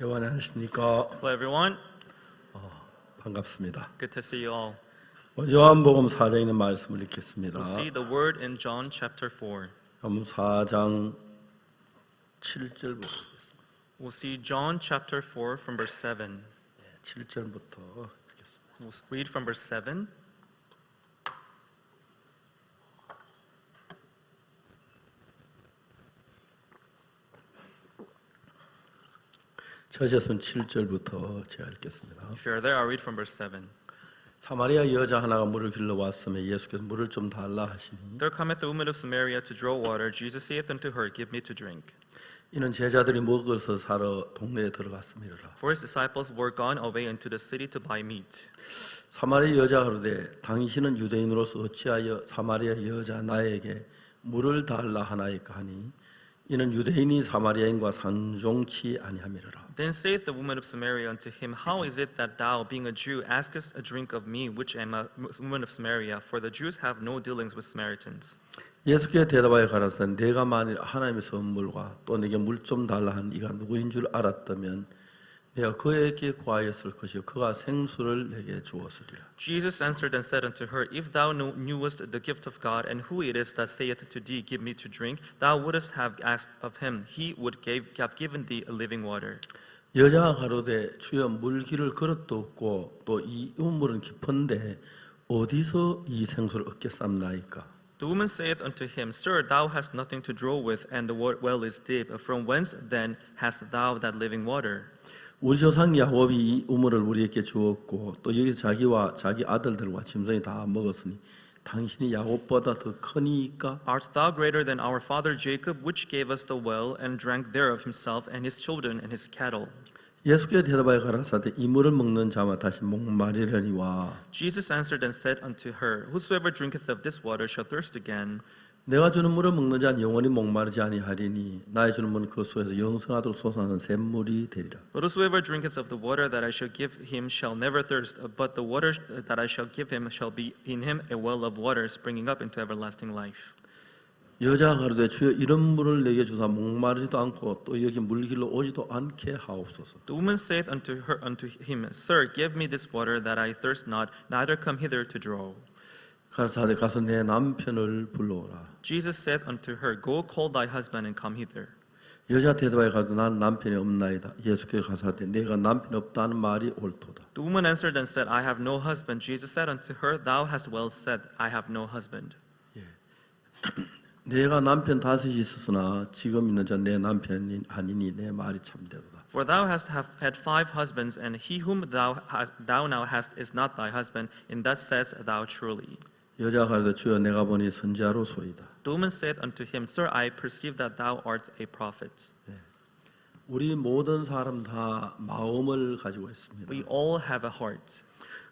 여러분 안녕하십니까? Hello everyone, 반갑습니다. good to see you all. 요한복음 4장에 있는 말씀을 읽겠습니다. We'll see the word in John chapter 4. 요한복음 4장 7절부터 읽겠습니다. We'll see John chapter 4 from verse 7. 7절부터 읽겠습니다. We'll read from verse 7. 저셨으면 7절부터 제가 읽겠습니다. If you're there, I'll read from verse 7. 사마리아 여자 하나가 물을 길러 왔으며 예수께서 물을 좀 달라 하시니 There cometh a woman of Samaria to draw water. Jesus saith unto her, Give me to drink. 이는 제자들이 먹어서 사러 동네에 들어갔음이라. For his disciples were gone away into the city to buy meat. 사마리아 여자가 그러되 당신은 유대인으로서 어찌하여 사마리아 여자 나에게 물을 달라 하나이까 하니 이는 유대인이 사마리아인과 상종치 아니함이라. Then saith the woman of Samaria unto him, How is it that thou, being a Jew, askest a drink of me, which am a woman of Samaria? For the Jews have no dealings with Samaritans. 예수께 대답하여 가라사대 내가 만일 하나님의 선물과 또 내게 물 좀 달라 한 이가 누구인 줄 알았다면 내가 그에게 구하였을 것이요 그가 생수를 내게 주었으리라. Jesus answered and said unto her, If thou knewest the gift of God, and who it is that saith to thee, Give me to drink, thou wouldst have asked of him, he would have given thee a living water. 여자가 가로되 주여 물기를 그릇도 없고 또 이 우물은 깊은데 어디서 이 생수를 얻겠삼나이까? The woman saith unto him, Sir, thou hast nothing to draw with, and the well is deep. From whence then hast thou that living water? 우리 조상 야곱이 이 우물을 우리에게 주었고 또 여기 자기와 자기 아들들과 짐승이 다 먹었으니 당신이 야곱보다 더 크니까? Art thou greater than our father Jacob, which gave us the well, and drank thereof himself, and his children, and his cattle? 예수께 대답하여 가라사대 이 물을 먹는 자마 다시 목마르려니와 Jesus answered and said unto her, Whosoever drinketh of this water shall thirst again. 내가 주는 물을 먹는 자는 영원히 목마르지 아니하리니 나의 주는 물은 그 수에서 영생하도록 솟아나는 샘물이 되리라. But whosoever drinketh of the water that I shall give him shall never thirst, but the water that I shall give him shall be in him a well of water springing up into everlasting life. 여자가 가로되 주여 이런 물을 내게 주사 목마르지도 않고 또 여기 물길로 오지도 않게 하옵소서. The woman saith unto him, Sir, give me this water that I thirst not, neither come hither to draw. 가라사대 가서 내 남편을 불러오라. Jesus said unto her, Go call thy husband and come hither. 여자 대답하여 가로되 난 남편이 없나이다. 예수께서 가사대 내가 남편 없다는 말이 옳도다. The woman answered and said, I have no husband. Jesus said unto her, Thou hast well said, I have no husband. 내가 남편 다섯이 있었으나 지금 있는 자 내 남편이 아니니 내 말이 참되도다. For thou hast had 5 husbands, and he whom thou now hast is not thy husband. In that says thou truly. 여자가 가로되 주여 내가 보니 선지자로소이다. The woman said unto him, Sir, I perceive that thou art a prophet. 우리 모든 사람 다 마음을 가지고 있습니다. We all have a heart.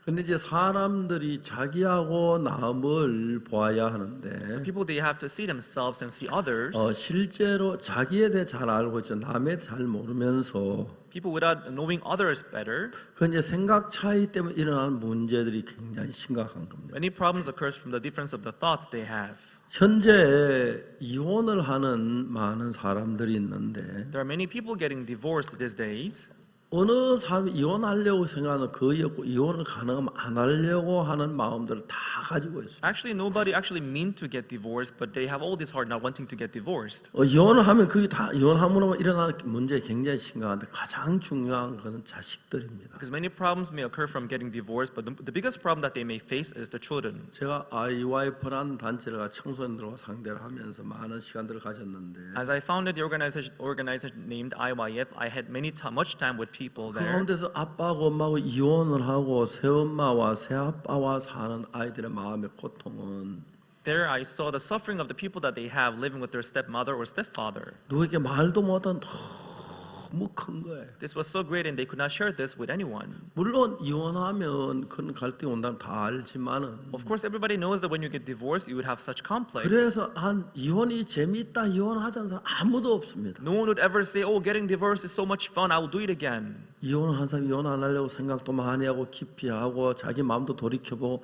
근데 이제 사람들이 자기하고 남을 보아야 So 하는데 people, they have to see themselves and see others. 실제로 자기에 대해 잘 알고 있죠. 남에 잘 모르면서 People without knowing others better. 그 이제 생각 차이 때문에 일어나는 문제들이 굉장히 심각한 겁니다. Many problems occurs from the difference of the thoughts they have. 현재 이혼을 하는 많은 사람들이 있는데 There are many people getting divorced these days. 어느 사람이 이혼하려고 생각하는 거의 없고 이혼을 가능하면 안 하려고 하는 마음들을 다 가지고 있습니다. Actually, nobody actually mean to get divorced, but they have all this heart not wanting to get divorced. 이혼을 하면 그게 다 이혼함으로 일어나는 문제 굉장히 심각한데 가장 중요한 것은 자식들입니다. Because many problems may occur from getting divorced, but the biggest problem that they may face is the children. 제가 IYF라는 단체를 청소년들과 상대를 하면서 많은 시간들을 가졌는데 As I founded the organization named IYF, I had much time with people 그 there. 가운데서 아빠하고 엄마하고 이혼을 하고 새엄마와 새아빠와 사는 아이들의 마음의 고통은 There I saw the suffering of the people that they have living with their stepmother or stepfather. 누구에게 말도 못한 너무 큰 거예요. This was so great and they could not share this with anyone. 물론 이혼하면 그런 갈등이 온다는 다 알지만은 Of course, everybody knows that when you get divorced, you would have such conflict. 그래서 이혼이 재미있다 이혼하자는 사람 아무도 없습니다. No one would ever say, oh, getting divorced is so much fun, I will do it again. 이혼한 사람이 이혼 안 하려고 생각도 많이 하고 깊이 하고 자기 마음도 돌이켜보고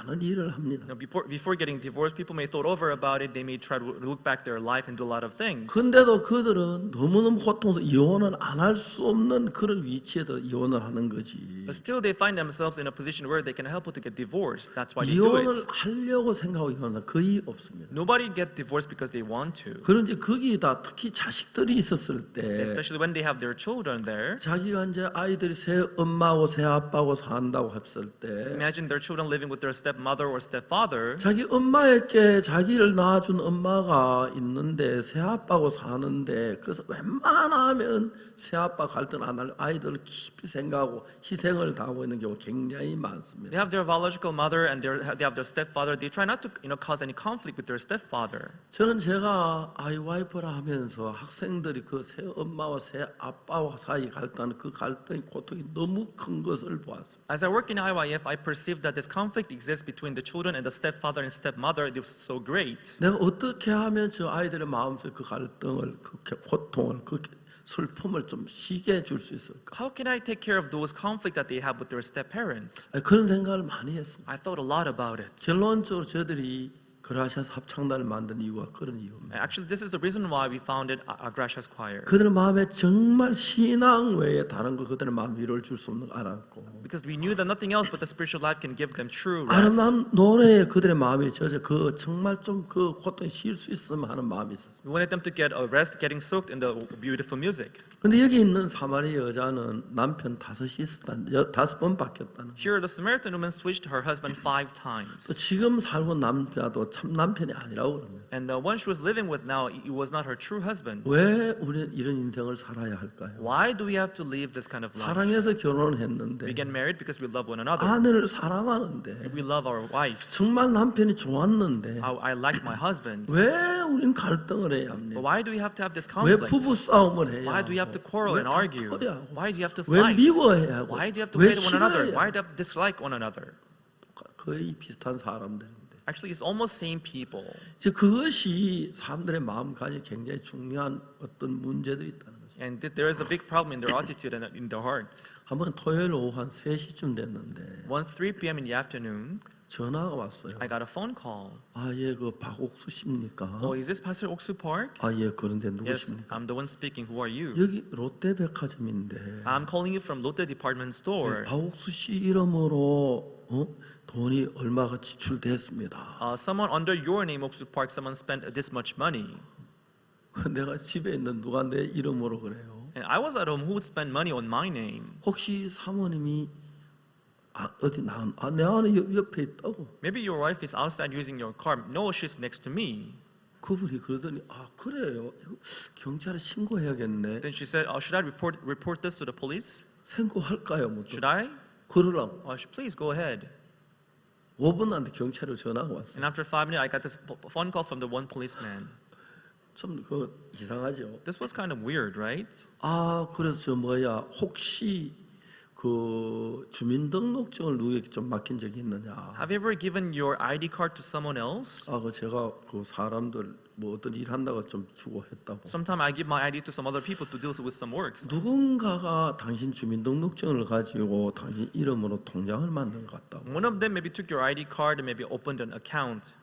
많은 일을 합니다. Before getting divorced, people may thought over about it. They may try to look back their life and do a lot of things. 근데도 그들은 너무너무 고통스러워 이혼은 안 할 수 없는 그런 위치에서 이혼을 하는 거지. But still, they find themselves in a position where they can help to get divorced. That's why they do 이혼을 it. 하려고 생각하고 이혼은 거의 없습니다. Nobody get divorced because they want to. 그런지 거기다 특히 자식들이 있었을 때 Especially when they have their children there. 자기가 이제 아이들이 새 엄마하고 새 아빠하고 산다고 했을 때 Imagine their children living with their stepmother or stepfather. 자기 엄마에게 자기를 낳아준 엄마가 있는데 새 아빠하고 사는데 그래서 웬만하면 새 아빠 갈등 안 할 아이들을 깊이 생각하고 희생을 당하고 있는 경우 굉장히 많습니다. They have their biological mother and they have their stepfather. They try not to, cause any conflict with their stepfather. 저는 제가 아이와이프라 하면서 학생들이 그 새 엄마와 새 아빠와 사이 갈등하는 그 갈등의 고통이 너무 큰 것을 보았습니다. As I work in IYF, I perceive that this conflict exists between the children and the stepfather and stepmother. It was so great. 내가 어떻게 하면 저 아이들의 마음속에 그 갈등을, 그 고통을, 그 슬픔을 좀 쉬게 해줄 수 있을까? How can I take care of those conflict that they have with their step-parents? 그런 생각을 많이 했습니다. I thought a lot about it. 결론적으로 저들이 그라시아스 합창단을 만든 이유가 그런 이유입니다. Actually, this is the reason why we founded Gracias Choir. 그들의 마음에 정말 신앙 외에 다른 거 그들의 마음 위로를 줄 수 없는 거 알았고 Because we knew that nothing else but the spiritual life can give them true rest. 아름다운 노래에 그들의 마음이 젖어 그 정말 좀 그 고통이 쉴 수 있으면 하는 마음이 있었어요. We wanted them to get a rest, getting soaked in the beautiful music. 근데 여기 있는 사마리 여자는 남편 5이 있었다는 5번 바뀌었다는 거예요. Here, the Samaritan woman switched her husband 5 또 times. 지금 살고 남자도 참 남편이 아니라고 그럽니다. And the one she was living with now, it was not her true husband. 왜 우리는 이런 인생을 살아야 할까요? Why do we have to live this kind of life? 사랑해서 결혼을 We 했는데 get married because we love one another. 아내를 사랑하는데 We love our wives. 정말 남편이 좋았는데 I like my husband. 왜 우리는 갈등을 해야 But 합니까? why do we have to have this 왜 conflict? 부부 싸움을 해야 Why do we have 하고 to quarrel 왜 and argue? 다퉈야 하고 Why do you have to 왜 fight? 미워해야 하고 Why do you have to 왜 hate one another? 싫어해야 Why 하고 do you have to dislike one another? 거의 비슷한 사람들인데 Actually, it's almost same people. 이제 그것이 사람들의 마음가짐이 굉장히 중요한 어떤 문제들이 있다는 거죠. And there is a big problem in their attitude and in their hearts. 한번 토요일 오후 한 3시쯤 됐는데 Once 3 p.m. in the afternoon, 전화가 왔어요. I got a phone call. 아, 예, 그 박옥수 씨입니까? Oh, is this Pastor Oksu Park? 아, 예, 그런데 Yes, 누구십니까? I'm the one speaking. Who are you? 여기 롯데백화점인데 I'm calling you from Lotte Department Store. 박옥수 씨 이름으로 돈이 얼마가 지출됐습니다. Someone under your name, Oksu Park, someone spent this much money. 내가 집에 있는 누가 내 이름으로 그래요. And I was at home. Who would spend money on my name? 혹시 사모님이 어디 내 안에 옆에 있다고? Maybe your wife is outside using your car. No, she's next to me. 그분이 그러더니 그래요. 이거 경찰에 신고해야겠네. Then she said, should I report this to the police? 신고할까요? 뭐 Should I? 그러라고. Please go ahead. 5분 안에 경찰에 전화가 왔어요. And after 5 minutes, I got this phone call from the one policeman. 좀 이상하죠. This was kind of weird, right? 그래서 혹시 그 주민등록증을 누구에게 좀 맡긴 적이 있느냐? Have you ever given your ID card to someone else? 그 제가 그 사람들 뭐 어떤 일 한다고 좀 주고 했다고. Sometimes I give my ID to some other people to deal with some works. 누군가가 당신 주민등록증을 가지고 당신 이름으로 통장을 만든 것 같다고. One of them maybe took your ID card and maybe opened an account.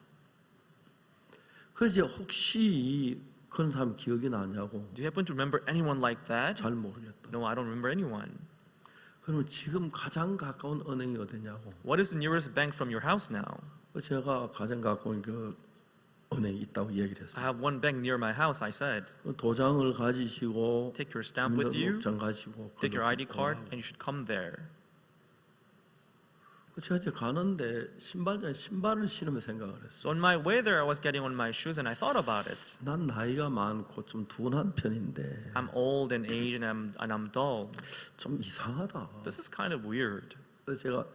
그래서 혹시 그런 사람 기억이 나냐고. Do you happen to remember anyone like that? 잘 모르겠다. No, I don't remember anyone. 그러면 지금 가장 가까운 은행이 어디냐고. What is the nearest bank from your house now? 제가 가장 가까운 그 은행이 있다고 얘기를 I 했어요. have one bank near my house, I said. 도장을 가지시고 Take your stamp with you, 주민등록증 가지고 take your ID card, 오라고. and you should come there. 제가 이제 가는데 신발장에 신발을 신으며 생각을 했어요. So on my way there, I was getting on my shoes and I thought about it. 난 나이가 많고 좀 둔한 편인데 I'm old and aged and I'm dull. 좀 이상하다. This is kind of weird. 그래서 제가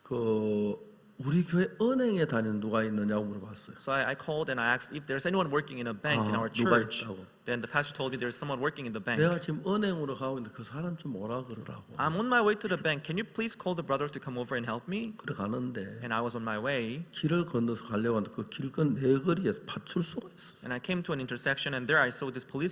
그 우리 교회 은행에 다니는 누가 있느냐고 물어봤어요. So I called and I asked if there's anyone working in a bank in our 누가 church. 있다고. Then the pastor told me there's someone working in the bank. 내가 지금 은행으로 가고 있는데 그 사람 좀 오라 그러라고. I'm on my way to the bank. Can you please call the brother to come over and help me? 그래 가는데 And I was on my way, 길을 건너서 가려고 하는데 그 길 건 내거리에서 파출소가 있었어요. and I came to an intersection, and there I saw this police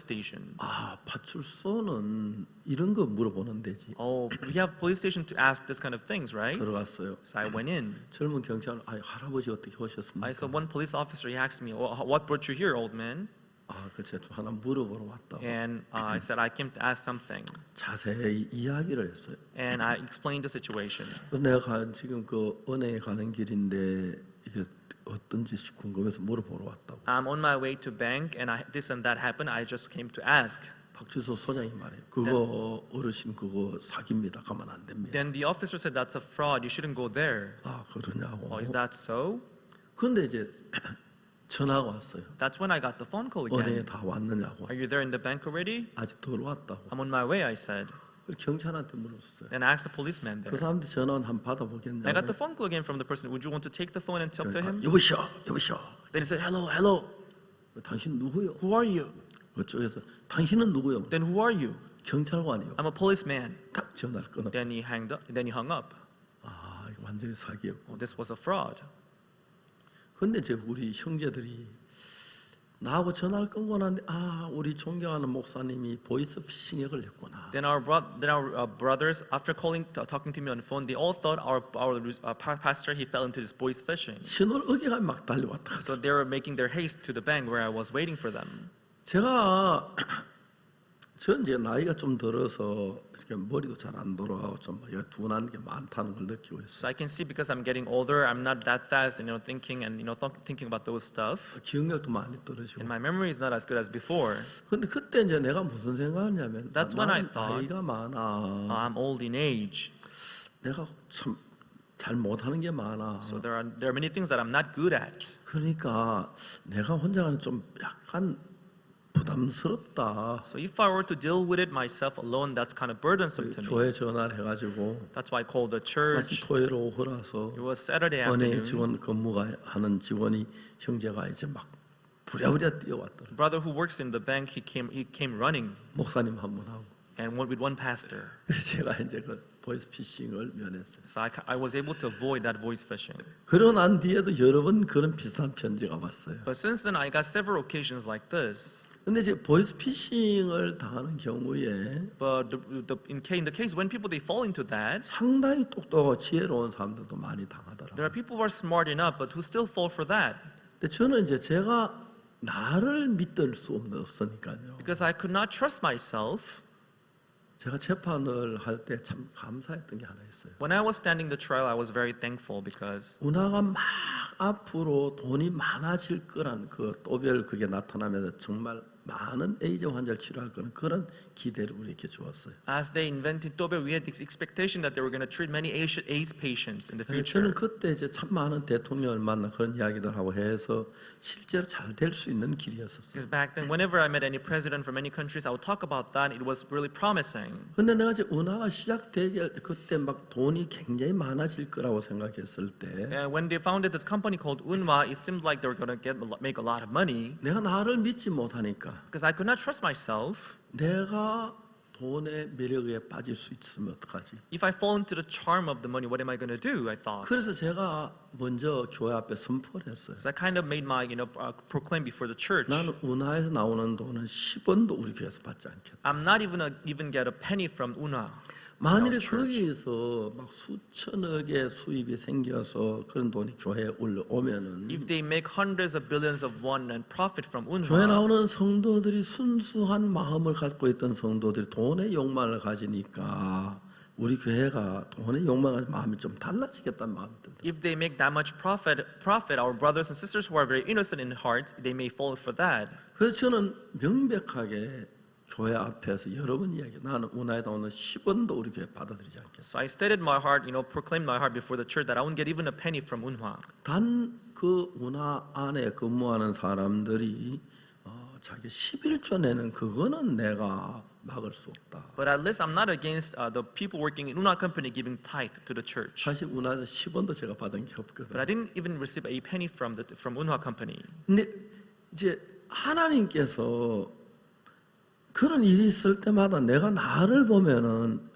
station. 아 파출소는 이런 거 물어보는 데지. Oh, we have police station to ask this kind of things, right? 들어갔어요. So I went in. 젊은 경찰, 아 할아버지 어떻게 오셨습니까? I saw one police officer. He asked me, "What brought you here, old man?" 아, 그래서 좀 하나 물어보러 왔다고. And I said, "I came to ask something." 자세히 이야기를 했어요. And I explained the situation. 내가 지금 그 은행에 가는 길인데 이게 어떤지 궁금해서 물어보러 왔다고. I'm on my way to bank, and this and that happened. I just came to ask. 박주소 소장이 말해요. 그거 어르신 그거 사기입니다. 가면 안 됩니다. Then the officer said, "That's a fraud. You shouldn't go there." 아 그러냐고. Is that so? 근데 이제 전화가 왔어요. That's when I got the phone call 은행에 again. 다 왔느냐고. Are you there in the bank already? 아직 덜 왔다고. I'm on my way, I said. 그래서 경찰한테 물었어요. Then I asked the policeman 그 there. 사람들 전화는 한번 I got 받아보겠냐고. the phone call again from the person. Would you want to take the phone and talk to him? 여보시오, 여보시오. Then he said, "Hello, hello. 당신 누구요? Who are you?" 그쪽에서 당신은 누구요? Then who are you? 경찰관이요. I'm a policeman. 딱 전화를 끊어. Then he hung up. Then he hung up. 아 이거 완전히 사기였고. Oh, this was a fraud. 근데 이제 우리 형제들이 나하고 전화를 끊고 나는데 아 우리 존경하는 목사님이 보이스 피싱에 걸렸구나. Then our brothers, after talking to me on the phone, they all thought our pastor he fell into this boys fishing. 신호를 어기가 막 달려왔다. So they were making their haste to the bank where I was waiting for them. 제가 전 이제 나이가 좀 들어서 이렇게 머리도 잘 안 돌아가고 좀 둔한 게 많다는 걸 느끼고 있어요. So I can see because I'm getting older, I'm not that fast, thinking and thinking about those stuff. 기억력도 많이 떨어지고. And my memory is not as good as before. 근데 그때 이제 내가 무슨 생각하냐면 That's when I 나는 thought, 나이가 많아. I'm old in age, 내가 참 잘 못하는 게 많아. so there are many things that I'm not good at. 그러니까 내가 혼자 가는 좀 약간 부담스럽다. So if I were to deal with it myself alone, that's kind of burdensome to me. 교회 전화를 해가지고 That's why I called the 마침 church. 토요일 오후라서 It was Saturday 은행 afternoon. 직원 근무가 하는 직원이 형제가 이제 막 부랴부랴 뛰어왔더라. Brother who works in the bank, he came running 목사님 한 분 하고. and went with one pastor. 제가 이제 그 보이스 피싱을 면했어요. So I was able to avoid that voice fishing. 그러고 난 뒤에도 여러 번 그런 비슷한 편지가 왔어요. But since then, I got several occasions like this. 근데 이제 보이스 피싱을 당하는 경우에 But in the case when people they fall into that, 상당히 똑똑하고 지혜로운 사람들도 많이 당하더라고요. there are people who are smart enough, but who still fall for that. 근데 저는 이제 제가 나를 믿을 수 없으니까요. Because I could not trust myself. 제가 재판을 할 때 참 감사했던 게 하나 있어요. When I was standing the trial, I was very thankful because 운하가 막 앞으로 돈이 많아질 거란 그 또별 그게 나타나면서 정말 많은 에이즈 환자를 치료할 거는 그런 기대를 우리에게 주었어요. as they invented Tobel, we had this expectation that they were going to treat many AIDS patients in the 저는 future. 그때 이제 참 많은 대통령을 만나 그런 이야기들 하고 해서 실제로 잘 될 수 있는 길이었었어요. Because back then, whenever I met any president from any countries, I would talk about that. It was really promising. 근데 내가 이제 운하가 시작되게 할 때 그때 막 돈이 굉장히 많아질 거라고 생각했을 때 When they founded this company called Unwa, it seemed like they were going to make a lot of money. 내가 나를 믿지 못하니까 Because I could not trust myself. 내가 돈의 매력에 빠질 수 있으면 어떡하지? If I fall into the charm of the money, what am I going to do? I thought. 그래서 제가 먼저 교회 앞에 선포를 했어요. So I kind of made my, proclaim before the church. 나는 운하에서 나오는 돈은 10원도 우리 교회에서 받지 않겠다. I'm not even get a penny from Unwa. 만일에 our church. 거기에서 막 수천억의 수입이 생겨서 그런 돈이 교회에 올라오면은 If they make hundreds of billions of won and profit from 교회 Unwa, 나오는 성도들이 순수한 마음을 갖고 있던 성도들이 돈의 욕망을 가지니까 우리 교회가 돈의 욕망을 마음이 좀 달라지겠다는 마음이 듭니다. if they make that much profit, our brothers and sisters who are very innocent in heart, they may fall for that. 그래서 저는 명백하게 교회 앞에서 여러 번 이야기해요. 나는 운하에다 오는 10원도 우리 교회 받아들이지 않겠어. So I stated my heart, proclaimed my heart before the church that I wouldn't get even a penny from Unwa. 단 그 운하 안에 근무하는 사람들이 자기 11조 내는 그거는 내가 막을 수 없다. But at least I'm not against the people working in Unwa company giving tithe to the church. 사실 운하에서 10원도 제가 받은 게 없거든. But I didn't even receive a penny from Unwa company. 근데 이제 하나님께서 그런 일이 있을 때마다 내가 나를 보면은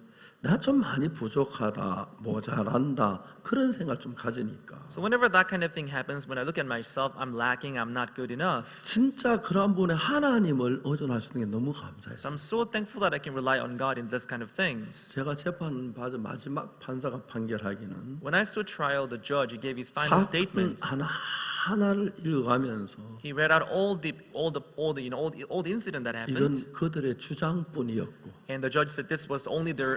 내가 좀 많이 부족하다, 모자란다 그런 생각을 좀 가지니까 So whenever that kind of thing happens, when I look at myself, I'm lacking, I'm not good enough. 진짜 그러한 부분에 하나님을 의존할 수 있는 게 너무 So 감사했어요. I'm so thankful that I can rely on God in this kind of things. 제가 재판 받은 마지막 판사가 판결하기는 When I stood trial, the judge, he gave his final 사건 statement. 하나를 읽어가면서 He read out all the incident that 이건 happened, 그들의 주장뿐이었고 and the judge said this was only their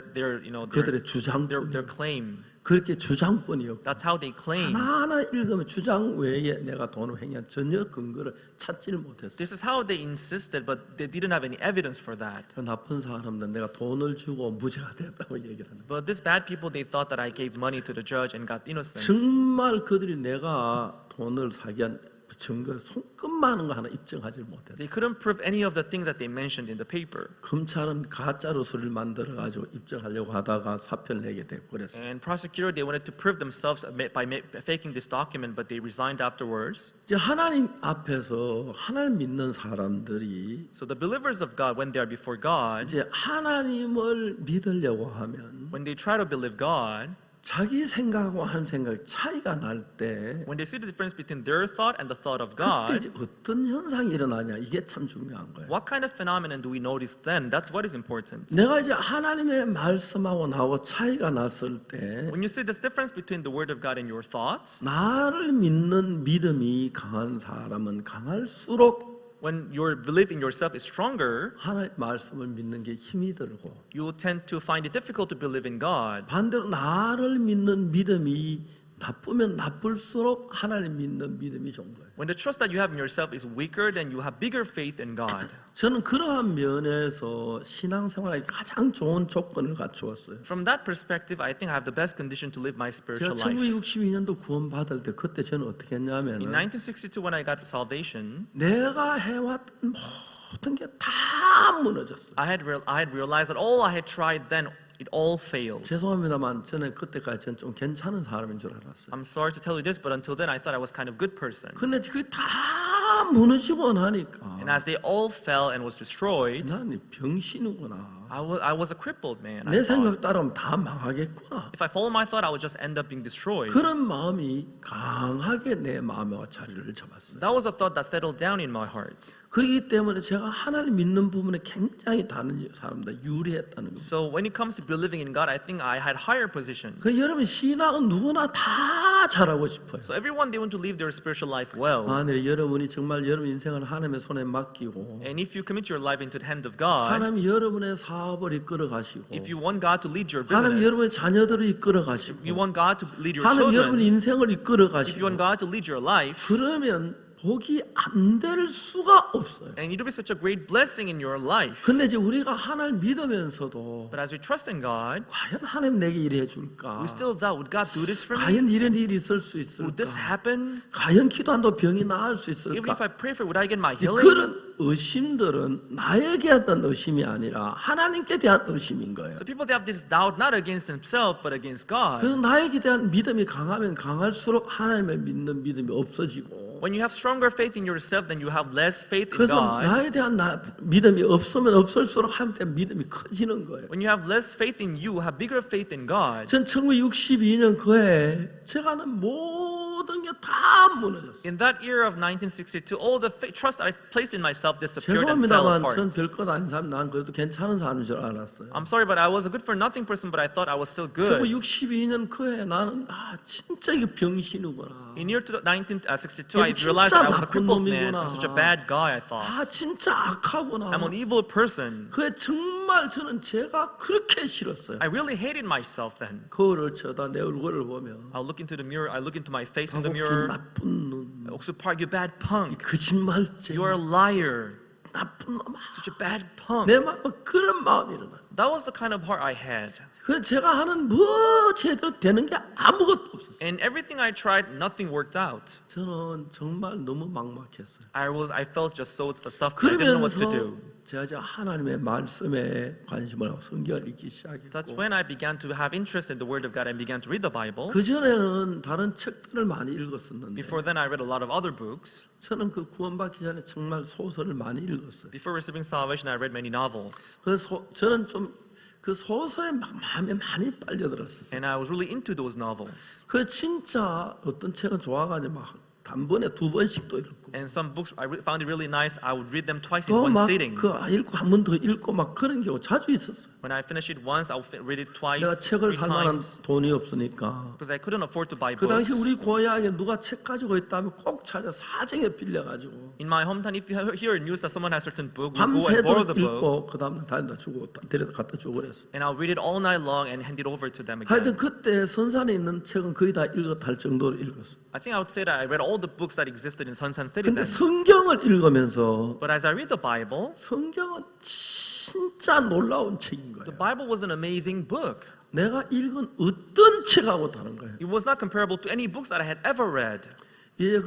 그들의 주장뿐 claim. 그렇게 주장뿐이었고 That's how they claimed. 하나하나 읽으면 주장 외에 내가 돈을 횡한 전혀 근거를 찾지를 못했어요. This is how they insisted, but they didn't have any evidence for that. 나쁜 사람들 내가 돈을 주고 무죄가 됐다고 얘기를 하는 거예요. But these bad people, they thought that I gave money to the judge and got innocent. 정말 그들이 내가 돈을 사기한 증거를 손끝만한 거 하나 입증하지 못했어요. They couldn't prove any of the things that they mentioned in the paper. 검찰은 가짜로 서류를 만들어 가지고 입증하려고 하다가 사표를 내게 됐고 그랬어요. And prosecutor, they wanted to prove themselves by faking this document, but they resigned afterwards. 이제 하나님 앞에서 하나님 믿는 사람들이 So the believers of God, when they are before God, 이제 하나님을 믿으려고 하면 when they try to believe God, 자기 생각하고 하는 생각이 차이가 날 때 when they see the difference between their thought and the thought of 그때 God, 이제 어떤 현상이 일어나냐 이게 참 중요한 거예요. what kind of phenomenon do we notice then? That's what is important. 내가 이제 하나님의 말씀하고 나하고 차이가 났을 때 When you see this difference between the word of God and your thoughts, 나를 믿는 믿음이 강한 사람은 강할수록 when your belief in yourself is stronger, 하나님 말씀을 믿는 게 힘이 들고 you will tend to find it difficult to believe in God. 반대로 나를 믿는 믿음이 나쁘면 나쁠수록 하나님 믿는 믿음이 좋은 거예요. When the trust that you have in yourself is weaker, then you have bigger faith in God. 저는 그러한 면에서 신앙생활에 가장 좋은 조건을 갖추었어요. From that perspective, I think I have the best condition to live my 제가 spiritual life. 1962년도 구원 받을 때 그때 저는 어떻게 했냐면 In 1962, when I got salvation, 내가 해왔던 모든 게 다 무너졌어요. I had realized that all I had tried then, it all failed. 죄송합니다만 저는 그때까지 저는 좀 괜찮은 사람인 줄 알았어요. I'm sorry to tell you this, but until then, I thought I was kind of good person. 근데 그게 다 무너지고 나니까 And as they all fell and was destroyed, 나는 병신이구나. I was a crippled man. I 내 thought. 생각 따르면 다 망하겠구나. If I follow my thought, I would just end up being destroyed. 그런 마음이 강하게 내 마음에 자리를 잡았어요. That was a thought that settled down in my heart. 그렇기 때문에 제가 하나님 믿는 부분에 굉장히 다른 사람보다 유리했다는 겁니다. So when it comes to believing in God, I think I had higher position. 그 여러분 신앙은 누구나 다 잘하고 싶어요. So everyone, they want to live their spiritual life well. 만약에 여러분이 정말 여러분 인생을 하나님의 손에 맡기고 And if you commit your life into the hand of God, 하나님 여러분의 사업을 이끌어 가시고 if you want God to lead your 하나님 여러분의 business, 자녀들을 이끌어 you 가시고 want God to lead your 하나님 여러분 children, 인생을 이끌어 if you 가시고 want God to lead your life, 그러면 복이 안 될 수가 없어요. and it will be such a great blessing in your life. 근데 이제 우리가 하나님 믿으면서도 But as we trust in God, 과연 하나님 내게 이래 줄까? we still doubt, would God do this for me? 과연 이런 일이 있을 수 Would this 있을까? happen? 과연 기도한다고 병이 나을 수 Even if 있을까? I pray for it, would I get my healing? 그런 의심들은 나에게 대한 의심이 아니라 하나님께 대한 의심인 거예요. So people, they have this doubt not against themselves, but against God. 그래서 나에게 대한 믿음이 강하면 강할수록 하나님을 믿는 믿음이 없어지고 When you have stronger faith in yourself, then you have less faith in 그래서 God. 나에 대한 믿음이 없으면 없을수록 하나님에 대한 믿음이 커지는 거예요. When you have less faith in you, have bigger faith in God. 전 1962년 그해 제가 하는 모든 게 다 무너졌어요. In that year of 1962, all the trust I placed in myself disappeared and fell 죄송합니다만 apart. 전 별 것 아닌 사람 난 그래도 괜찮은 사람인 줄 알았어요. I'm sorry, but I was a good for nothing person, but I thought I was still good. 1962년 그해 나는 진짜 이게 병신이구나. In year 1962, I 진짜 realized that I was a 나쁜 crippled man. 놈이구나. I'm such a bad guy, I thought. 진짜 악하구나. I'm an evil person. 그게 정말 저는 제가 그렇게 싫었어요. I really hated myself then. 거울을 쳐다 내 얼굴을 보면 I look into the mirror, I look into my face in the 한국인 mirror. 나쁜 놈, Oksu Park, you bad punk. 거짓말쟁이, You're a liar. 나쁜 놈아. Such a bad punk. 내 마음에 그런 마음이 일어났어요. That was the kind of heart I had. 그래서 제가 하는 뭐 제대로 되는 게 아무것도 없었어요. And everything I tried, nothing worked out. 저는 정말 너무 막막했어요. I felt just so stuffed. I didn't know what to 그러면서 do. 제가 이제 하나님의 말씀에 관심을 하고 성경을 읽기 시작했고 That's when I began to have interest in the Word of God and began to read the Bible. 그 전에는 다른 책들을 많이 읽었었는데 Before then, I read a lot of other books. 저는 그 구원받기 전에 정말 소설을 많이 읽었어요. Before receiving salvation, I read many novels. 그래서 저는 좀 그 소설에 막 마음에 많이 빨려들었었어요. And I was really into those novels. 그 진짜 어떤 책은 좋아가지고 막 단번에 2번씩도 읽고 And some books I found it really nice. I would read them twice in one sitting. 또막그 읽고 한 번 더 읽고 막 그런 경우 자주 있었어요. When I finish it once, I'll read it twice, 내가 책을 3 살 만한 times. 돈이 없으니까 Because I couldn't afford to buy 그 당시 books. 우리 고향에 누가 책 가지고 있다면 꼭 찾아 사정에 빌려가지고 In my hometown, if you hear news that someone has a certain book, we'll go and borrow the 밤새도록 book. 읽고 그 다음날 다니다 주고 데려다 갖다 주고 그랬어. And I'll read it all night long and hand it over to them 하여튼 again. 그때 선산에 있는 책은 거의 다 읽었다 할 정도로 읽었어. I think I would say that I read all the books that existed in Sunsan City 근데 then. 성경을 읽으면서 But as I read the Bible 성경은 진짜 놀라운 책인 the 거예요. Bible was an amazing book. 내가 읽은 어떤 책하고 다른 거예요. It was not comparable to any books that I had ever read. 이제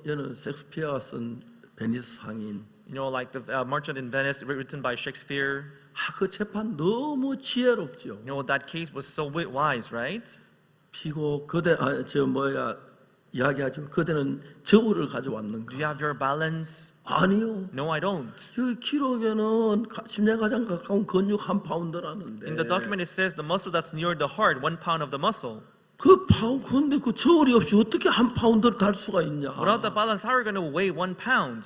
얘는 섹스피어가 쓴 베니스 상인. You know, like the Merchant in Venice, written by Shakespeare. 그 재판 너무 지혜롭죠. You know, that case was so wise, right? 피고 그대 이야기하죠. 그대는 저울을 가져왔는가? Do you have your balance? 아니요. No, I don't. 여기 기록에는 심장에 가장 가까운 근육 1파운드라는데 In the document, it says the muscle that's near the heart, 1 pound of the muscle. 근데 그 저울이 없이 어떻게 1파운드를 달 수가 있냐? Without the balance, how are you going to weigh 1 pound?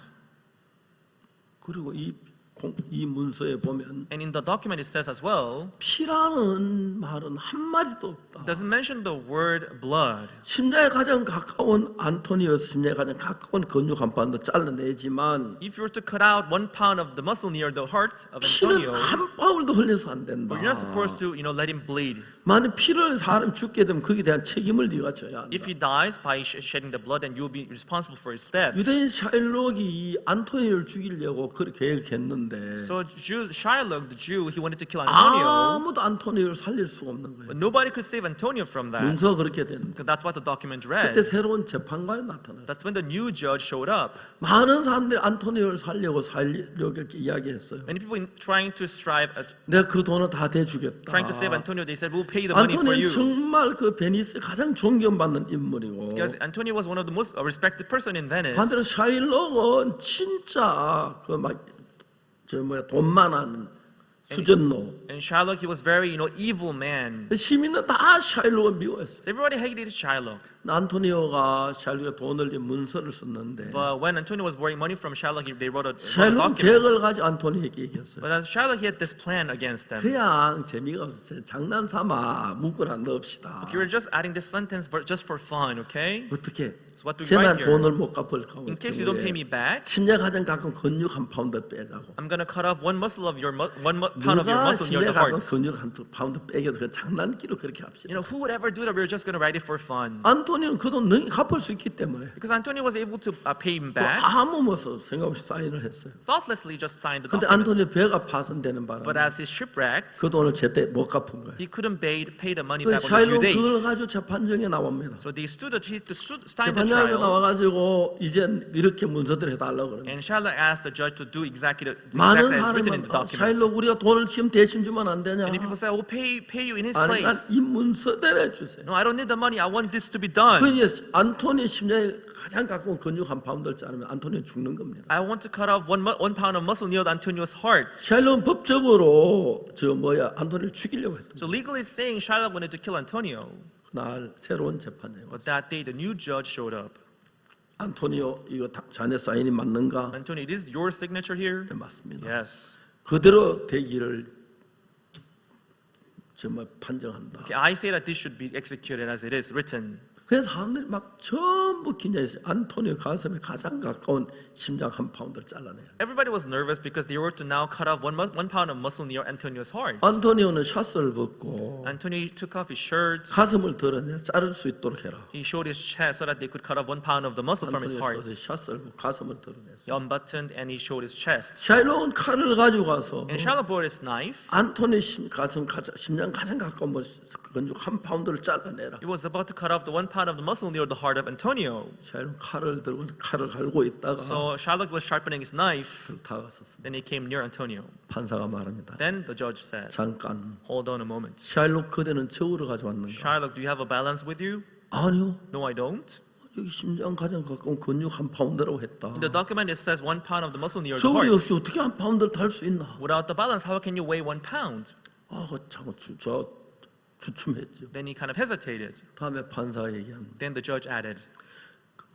그리고 이 문서에 보면 And in the document, it says as well, 피라는 말은 한 마디도 없다. it doesn't mention the word blood. 심장에 가장 가까운 안토니어스 심장에 가장 가까운 근육 1파운드 잘라내지만 If you were to cut out 1 pound of the muscle near the heart of 피는 Antonio, 한 방울도 흘려서 안 된다. but you're not supposed to, let him bleed. 만약 피를 사람 죽게 되면 거기에 대한 책임을 네가 져야 한다. If he dies by shedding the blood, then you'll be responsible for his death. 유대인 샤일록이 이 안토니를 죽이려고 그렇게 계획했는데 So Shylock, the Jew, he wanted to kill Antonio, 아무도 안토니를 살릴 수가 없는 거예요. but nobody could save Antonio from that. 문서 그렇게 되는데 That's what the document 그때 read. 새로운 재판관이 나타났어요. That's when the new judge showed up. 많은 사람들이 안토니를 살려고 이렇게 이야기했어요. Many people trying to strive, 내가 그 돈을 다 대주겠다. trying to save Antonio, they said, we'll pay the money for 안토니는 you. 정말 그 베니스에 가장 존경받는 인물이고 Because Antonio was one of the most respected person in Venice. 반대로 샤일록은 진짜 돈 많은 수전노. And Shylock, he was very, evil man. 시민은 다 샤일록을 미워했어. So everybody hated Shylock. 안토니오가 샤일록에 돈을 낸 문서를 썼는데 But when Antonio was borrowing money from Shylock, they wrote a 샤일록은 document. 계획을 가지고 안토니에게 얘기했어요. But as Shylock, he had this plan against them. 그냥 재미가 없어요. 장난삼아 문구를 넣읍시다. Okay, we're just adding this sentence just for fun, okay? 어떻게? So what do we 제날 write here? 돈을 못 갚을까? In case you don't pay me back, 심장 가장 가까운 근육 1파운드 빼자고. I'm gonna cut off one muscle of your pound of your 누가 muscle near 심장 the 가까운 heart. 근육 1파운드 빼겨도 그 장난기로 그렇게 합시다. Who would ever do that? We're just gonna write it for fun. 안토니는 그 돈 능히 갚을 수 있기 때문에 Because Antonio was able to pay him 그 back, 아무 생각 없이 사인을 했어요. thoughtlessly just signed the 근데 document. 안토니 배가 파손되는 But 바람에 as he's shipwrecked, 그 돈을 제때 못 갚은 거예요. he couldn't pay the money 그 back on the due 샤일록 그걸 date. 가지고 재판정에 나옵니다. So they stood to stand the 재판장에 trial, 나와가지고 이제 이렇게 문서대로 해달라고 그러는 and Shylock asked the judge to do exactly 많은 as written in 사람은 the document. 샤일록 우리가 돈을 지금 대신 주면 안 되냐? Many people say, "I will pay you in his 아니 place." 난이 문서대로 해주세요. No, I don't need the money. I want this to be done. 그 이제 안토니 심장에 가장 가까운 근육 1파운드를 자르면 안토니 죽는 겁니다. I want to cut off 1 pound of muscle near Antonio's heart. 샤일록은 법적으로 안토니를 죽이려고 했던. So legally saying, Shylock wanted to kill Antonio. 그날 새로운 재판장에 But 왔어요. that day, the new judge showed up. 안토니오 이거 자네 사인이 맞는가? Antonio, it is your signature here? 네, 맞습니다. Yes. 그대로 되기를 정말 판정한다. Okay, I say that this should be executed as it is written. 그래서 사람들이 막 전부 긴장했어요. 안토니오 가슴에 가장 가까운 심장 1파운드를 잘라내요. Everybody was nervous because they were to now cut off 1 pound of muscle near Antonio's heart. 안토니오는 샷을 벗고 Antonio took off his shirt. 가슴을 드러내 자를 수 있도록 해라. He showed his chest so that they could cut off 1 pound of the muscle from his heart. 안토니오 샷을 벗고 가슴을 드러냈어요. He unbuttoned and he showed his chest. 샤일록은 칼을 가지고 가서 And Shylock brought his knife. 안토니 심장 가장 가까운 근육 1파운드를 잘라내라. He was about to cut off the 1 pound of the muscle near the heart of Antonio. 샤일록 칼을 들고 칼을 갈고 있다가 So Shylock was sharpening his knife. 다가섰습니다. Then he came near Antonio. 판사가 말합니다. Then the judge said, 잠깐, hold on a moment. 샤일록 그대는 저울을 가져왔는가? Shylock, do you have a balance with you? 아니요. No, I don't. 여기 심장 가장 가까운 근육 한 파운드라고 했다. In the document it says 1 pound of the muscle near the 저울이 heart. 없이 어떻게 한 파운드를 달 수 있나? Without the balance, how can you weigh 1 pound? 참 주춤했죠. Then he kind of hesitated. 다음에 판사가 얘기합니다. Then the judge added,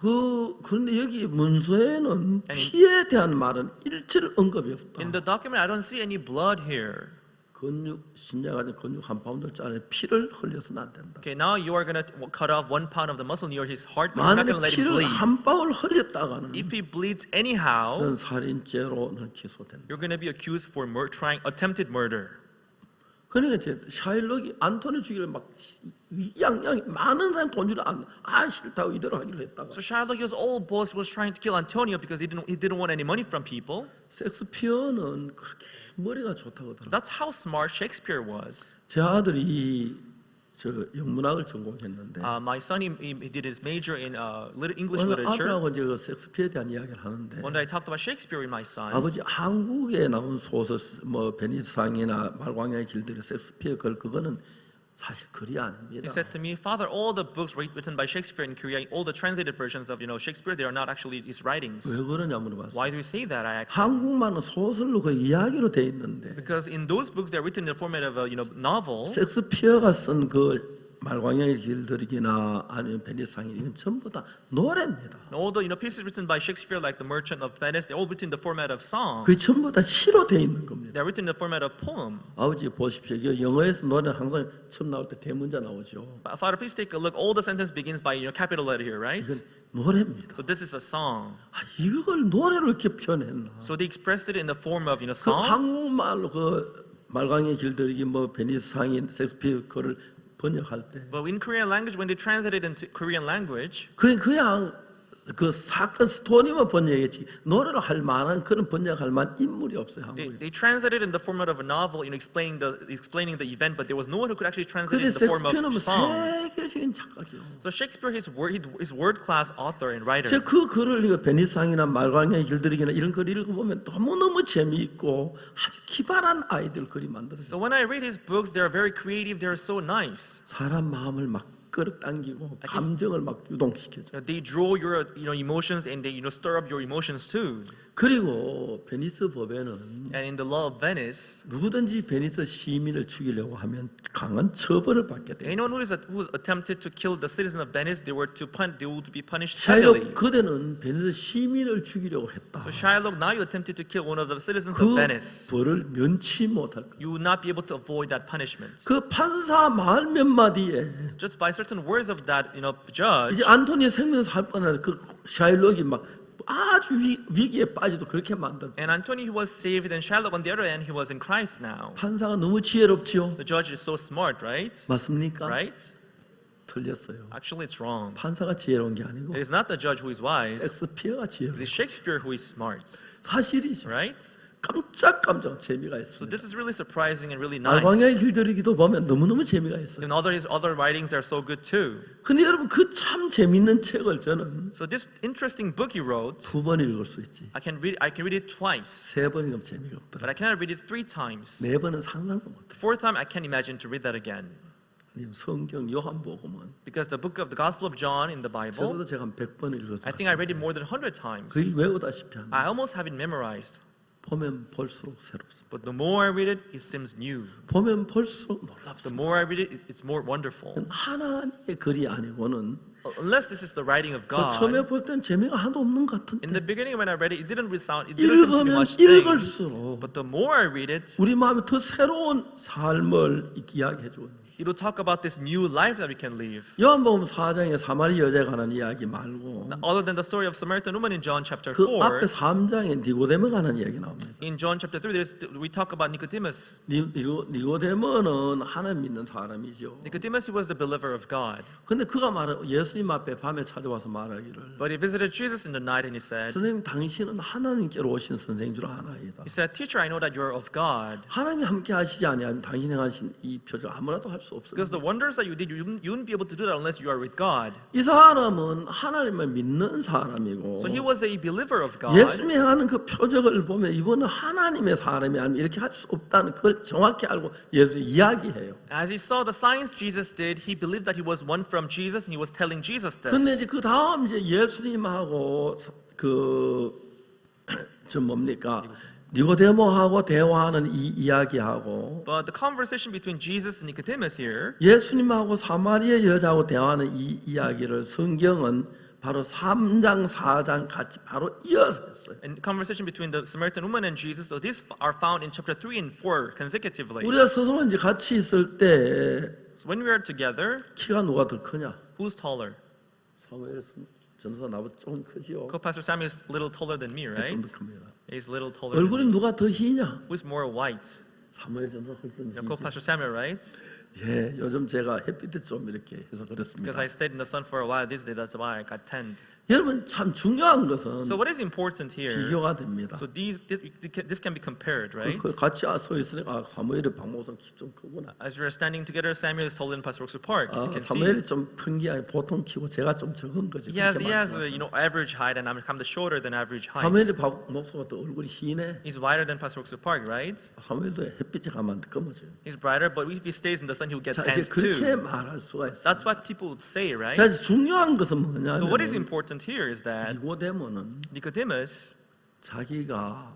그런데 여기 문서에는 피에 대한 말은 일절 언급이 없다. in the document I don't see any blood here. 근육 심장 가진 근육 한 파운드짜리 피를 흘려서는 안 된다. Okay, now you are going to cut off 1 pound of the muscle near his heart, but you're not going to 만약에 let him 피를 bleed. 한 방울 흘렸다가는 If he bleeds anyhow, 그건 살인죄로는 기소된다. you're going to be accused for attempted murder. 그러니까 이제 샤일록이 안토니 죽이를 막 양양 많은 사람 돈 주려 싫다고 이대로 하기로 했다가 So Shylock, his old boss, was trying to kill Antonio because he didn't want any money from people. 섹스피어는 그렇게 머리가 좋다고 들어. That's how smart Shakespeare was. 제 아들이 저 영문학을 전공했는데 My son, he did his major in English 오늘 literature. 아들하고 이제 그 섹스피어에 대한 이야기를 하는데 One day I talked about Shakespeare with my son. 아버지 한국에 나온 소설 뭐 베니스상이나 말광야의 길들의 섹스피어 그거는 사실 글이 He 아닙니다. said to me, Father, all the books written by Shakespeare in Korea, all the translated versions of Shakespeare, they are not actually his writings. 왜 그러냐 물어봤어요. Why do you say that? I asked. 한국말은 소설로 그 이야기로 돼 있는데 Because in those books, they're written in the format of a novel. 섹스피어가 쓴 그 말광야의 길들이기나 아니면 베니스상이 이건 전부 다 노래입니다. And all the pieces written by Shakespeare, like The Merchant of Venice, they're all written in the format of song. 그게 전부 다 시로 돼 있는 겁니다. They're written in the format of poem. 아버지 보십시오. 영어에서 노래는 항상 처음 나올 때 대문자 나오죠. Father, please take a look. All the sentence begins by capital letter here, right? 이건 노래입니다. So this is a song. 이걸 노래로 이렇게 표현했나? So they expressed it in the form of 그 song. 한국말로 그 말광야의 길들이기 뭐 베니스상인 섹스피어 그를 번역할 때 But in Korean language, when they translate it into Korean language, 그냥 그 사건 스토리만 번역했지 노래로 할 만한 그런 번역할 만한 인물이 없어요 한국에. they translated it in the format of a novel, explaining the event, but there was no one who could actually translate 근데 it in the form 섹스피어는 of 뭐 song. 세계적인 작가죠. So Shakespeare is word-class author and writer. 제가 그 글을 이거 베니스상이나 말광야의 길들이기나 이런 글 읽어보면 너무너무 재미있고 아주 기발한 아이들 글이 만들어요. So when I read his books, they are very creative. They are so nice. 사람 마음을 막 끌어당기고 감정을 막 유동시켜줘. They draw your emotions and they stir up your emotions too. 그리고 베니스 법에는 And in the law of Venice, 누구든지 베니스 시민을 죽이려고 하면 강한 처벌을 받게 돼요. anyone who attempted to kill the citizen of Venice, they would be punished 샤일록 heavily. 그대는 베니스 시민을 죽이려고 했다. So Shylock, now you attempted to kill one of the citizens 그 of Venice. 벌을 면치 못할 거야. You would not be able to avoid that punishment. 그 판사 말 몇 마디에 Just by certain words of that, judge, 이제 안토니의 생명 살 뻔한 그 샤일록이 막 아주 위기에 빠지도 그렇게 만든. and Antony, he was saved, and Shylock, on the other hand, he was in Christ now. 판사가 너무 지혜롭지요. The judge is so smart, right? 맞습니까? Right? 틀렸어요. Actually, it's wrong. 판사가 지혜로운 게 아니고 It is not the judge who is wise. 섹스피어가 It 지혜로워. is Shakespeare who is smart, 사실이죠. right? 깜짝깜짝 재미가 So 있습니다. this is really surprising and really nice. 말광야의 길들이기도 보면 너무너무 재미가 있어요. And his other writings are so good too. 근데 여러분 그 참 재밌는 책을 저는 So this interesting book he wrote, 2번 읽을 수 있지. I can read it twice, 3번 읽으면 재미가 but 없더라. I cannot read it 3 times. 4번은 상상도 못해. The 4th time, I can't imagine to read that again. 성경 요한복음은 Because the book of the Gospel of John in the Bible, 적어도 제가 한 100번 읽었어요. I think I read it more than 100 times. 거의 외우다시피 합니다. I almost have it memorized. 보면 볼수록 새롭습니다. But the more I read it, it seems new. 보면 볼수록 The 놀랍습니다. more I read it, it's more wonderful. 하나님의 글이 아니고는 Unless this is the writing of 처음에 God. 볼 땐 재미가 하나도 없는 것 In the 같은데 beginning when I read it, it didn't seem to be 읽으면 much thing. 읽을수록 But the more I read it, 우리 마음에 더 새로운 삶을 이야기해 줘요. it will talk about this new life that we can live. 요한복음 4장에 사마리 여자에 관한 이야기 말고 Other than the story of Samaritan woman in John chapter 그 앞에 4, 3장에 니고데모에 관한 이야기 나옵니다. in John chapter 3, we talk about Nicodemus. 니고데모는 하나님 믿는 사람이죠. Nicodemus, he was the believer of God. 근데 그가 예수님 앞에 밤에 찾아와서 말하기를 But he visited Jesus in the night and he said, 선생님 당신은 하나님께로 오신 선생인 줄 아나이다. Teacher, I know that you are of God. 하나님이 함께 하시지 아니하면 당신이 하신 이 표적 아무나도 할 수 수 없어요. Because the wonders that you did, you wouldn't be able to do that unless you are with God. 이 사람은 하나님을 믿는 사람이고 So he was a believer of God. 예수님이 하는 그 표적을 보면 이분은 하나님의 사람이 아니면 이렇게 할 수 없다는 걸 정확히 알고 예수 이야기해요. As he saw the signs Jesus did, he believed that he was one from Jesus, and he was telling Jesus 근데 this. 이제 그 다음 이제 예수님하고 저 뭡니까? 니고데모하고 대화하는 이 이야기하고 But the conversation between Jesus and Nicodemus here, 예수님하고 사마리아 여자하고 대화하는 이 이야기를 성경은 바로 3장, 4장 같이 바로 이어서 했어요. and the conversation between the Samaritan woman and Jesus, so these are found in chapter 3 and 4 consecutively. 우리가 스스로 이제 같이 있을 때 So when we are together, 키가 누가 더 크냐? who's taller? 사무엘 전사 나보다 좀 크지요. Co-pastor Samuel is a little taller than me, right? 좀 더 큽니다. He's a little taller than 얼굴이 me. 누가 더 희냐? Who's more white? 사무엘 전사 훨씬 You know, 희지. Co-pastor Samuel, right? 예, 요즘 제가 햇빛에 좀 이렇게 해서 Because 그렇습니다. I stayed in the sun for a while this day, that's why I got tanned. 여러분 참 중요한 것은 So what is important here? 비교가 됩니다. So this can be compared, right? 그 같이 서 있으니까 사무엘의 박목선 키 좀 크구나. As we are standing together, Samuel is taller than Pastor Roxy Park. You can see 사무엘이 좀 큰 게 아니라 보통 키고 제가 좀 적은 거지. he has 그렇게 많지만. average height, and I'm kind of shorter than average height. 사무엘의 박목선가 또 얼굴이 희네. He's wider than Pastor Roxy Park, right? 사무엘도 햇빛에 가면 검어져요. He's brighter, but if he stays in the sun, he'll get 자, 이제 tanned 그렇게 too. 말할 수가 있어요. That's what people would say, right? 자, 이제 중요한 것은 But what is 뭐냐면 important here is that 니고데모는 Nicodemus, 자기가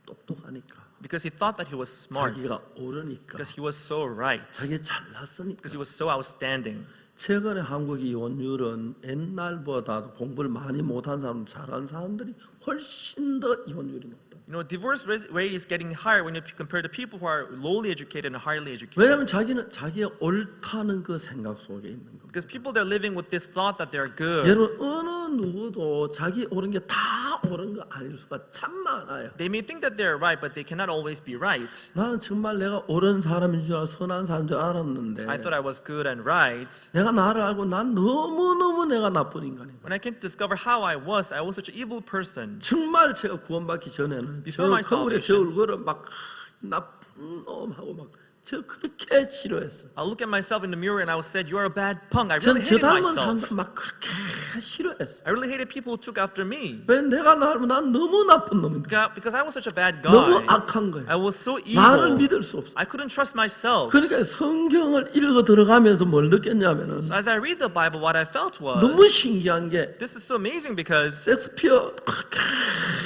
똑똑하니까, because he thought that he was smart, 자기가 옳으니까, because he was so right, 자기 잘났으니까. because he was so outstanding. 최근에 한국 이혼율은 옛날보다 공부를 많이 못한 사람, 잘한 사람들이 훨씬 더 이혼율이 높다. You know, divorce rate is getting higher when you compare the people who are lowly educated and highly educated. 왜냐하면 자기는 자기가 옳다는 그 생각 속에 있는 겁니다. Because people they're living with this thought that they're good. 여러분 어느 누구도 자기 옳은 게 다 옳은 거 아닐 수가 참 많아요. They may think that they're right, but they cannot always be right. 나는 정말 내가 옳은 사람인 줄 알고 선한 사람인 줄 알았는데 I thought I was good and right. 내가 나를 알고 난 너무너무 내가 나쁜 인간이야. When I came to discover how I was such an evil person. 정말 제가 구원받기 전에는 저 Before my 거울에 저 salvation. 얼굴을 막 나쁜 놈하고 막 저 그렇게 싫어했어. I look at myself in the mirror and I said, "You are a bad punk." I 전 really 저 hated 닮은 myself. 사람들 막 그렇게 싫어했어. I really hated people who took after me. 왜 내가 나를 난 너무 나쁜 놈인가? Because I was such a bad 너무 guy. 악한 거야. I was so 나를 evil. 믿을 수 없어. I couldn't trust myself. 그러니까 성경을 읽어 들어가면서 뭘 느꼈냐면은 So as I read the Bible, what I felt was, 너무 신기한 게 this is so amazing because 섹스피어 그렇게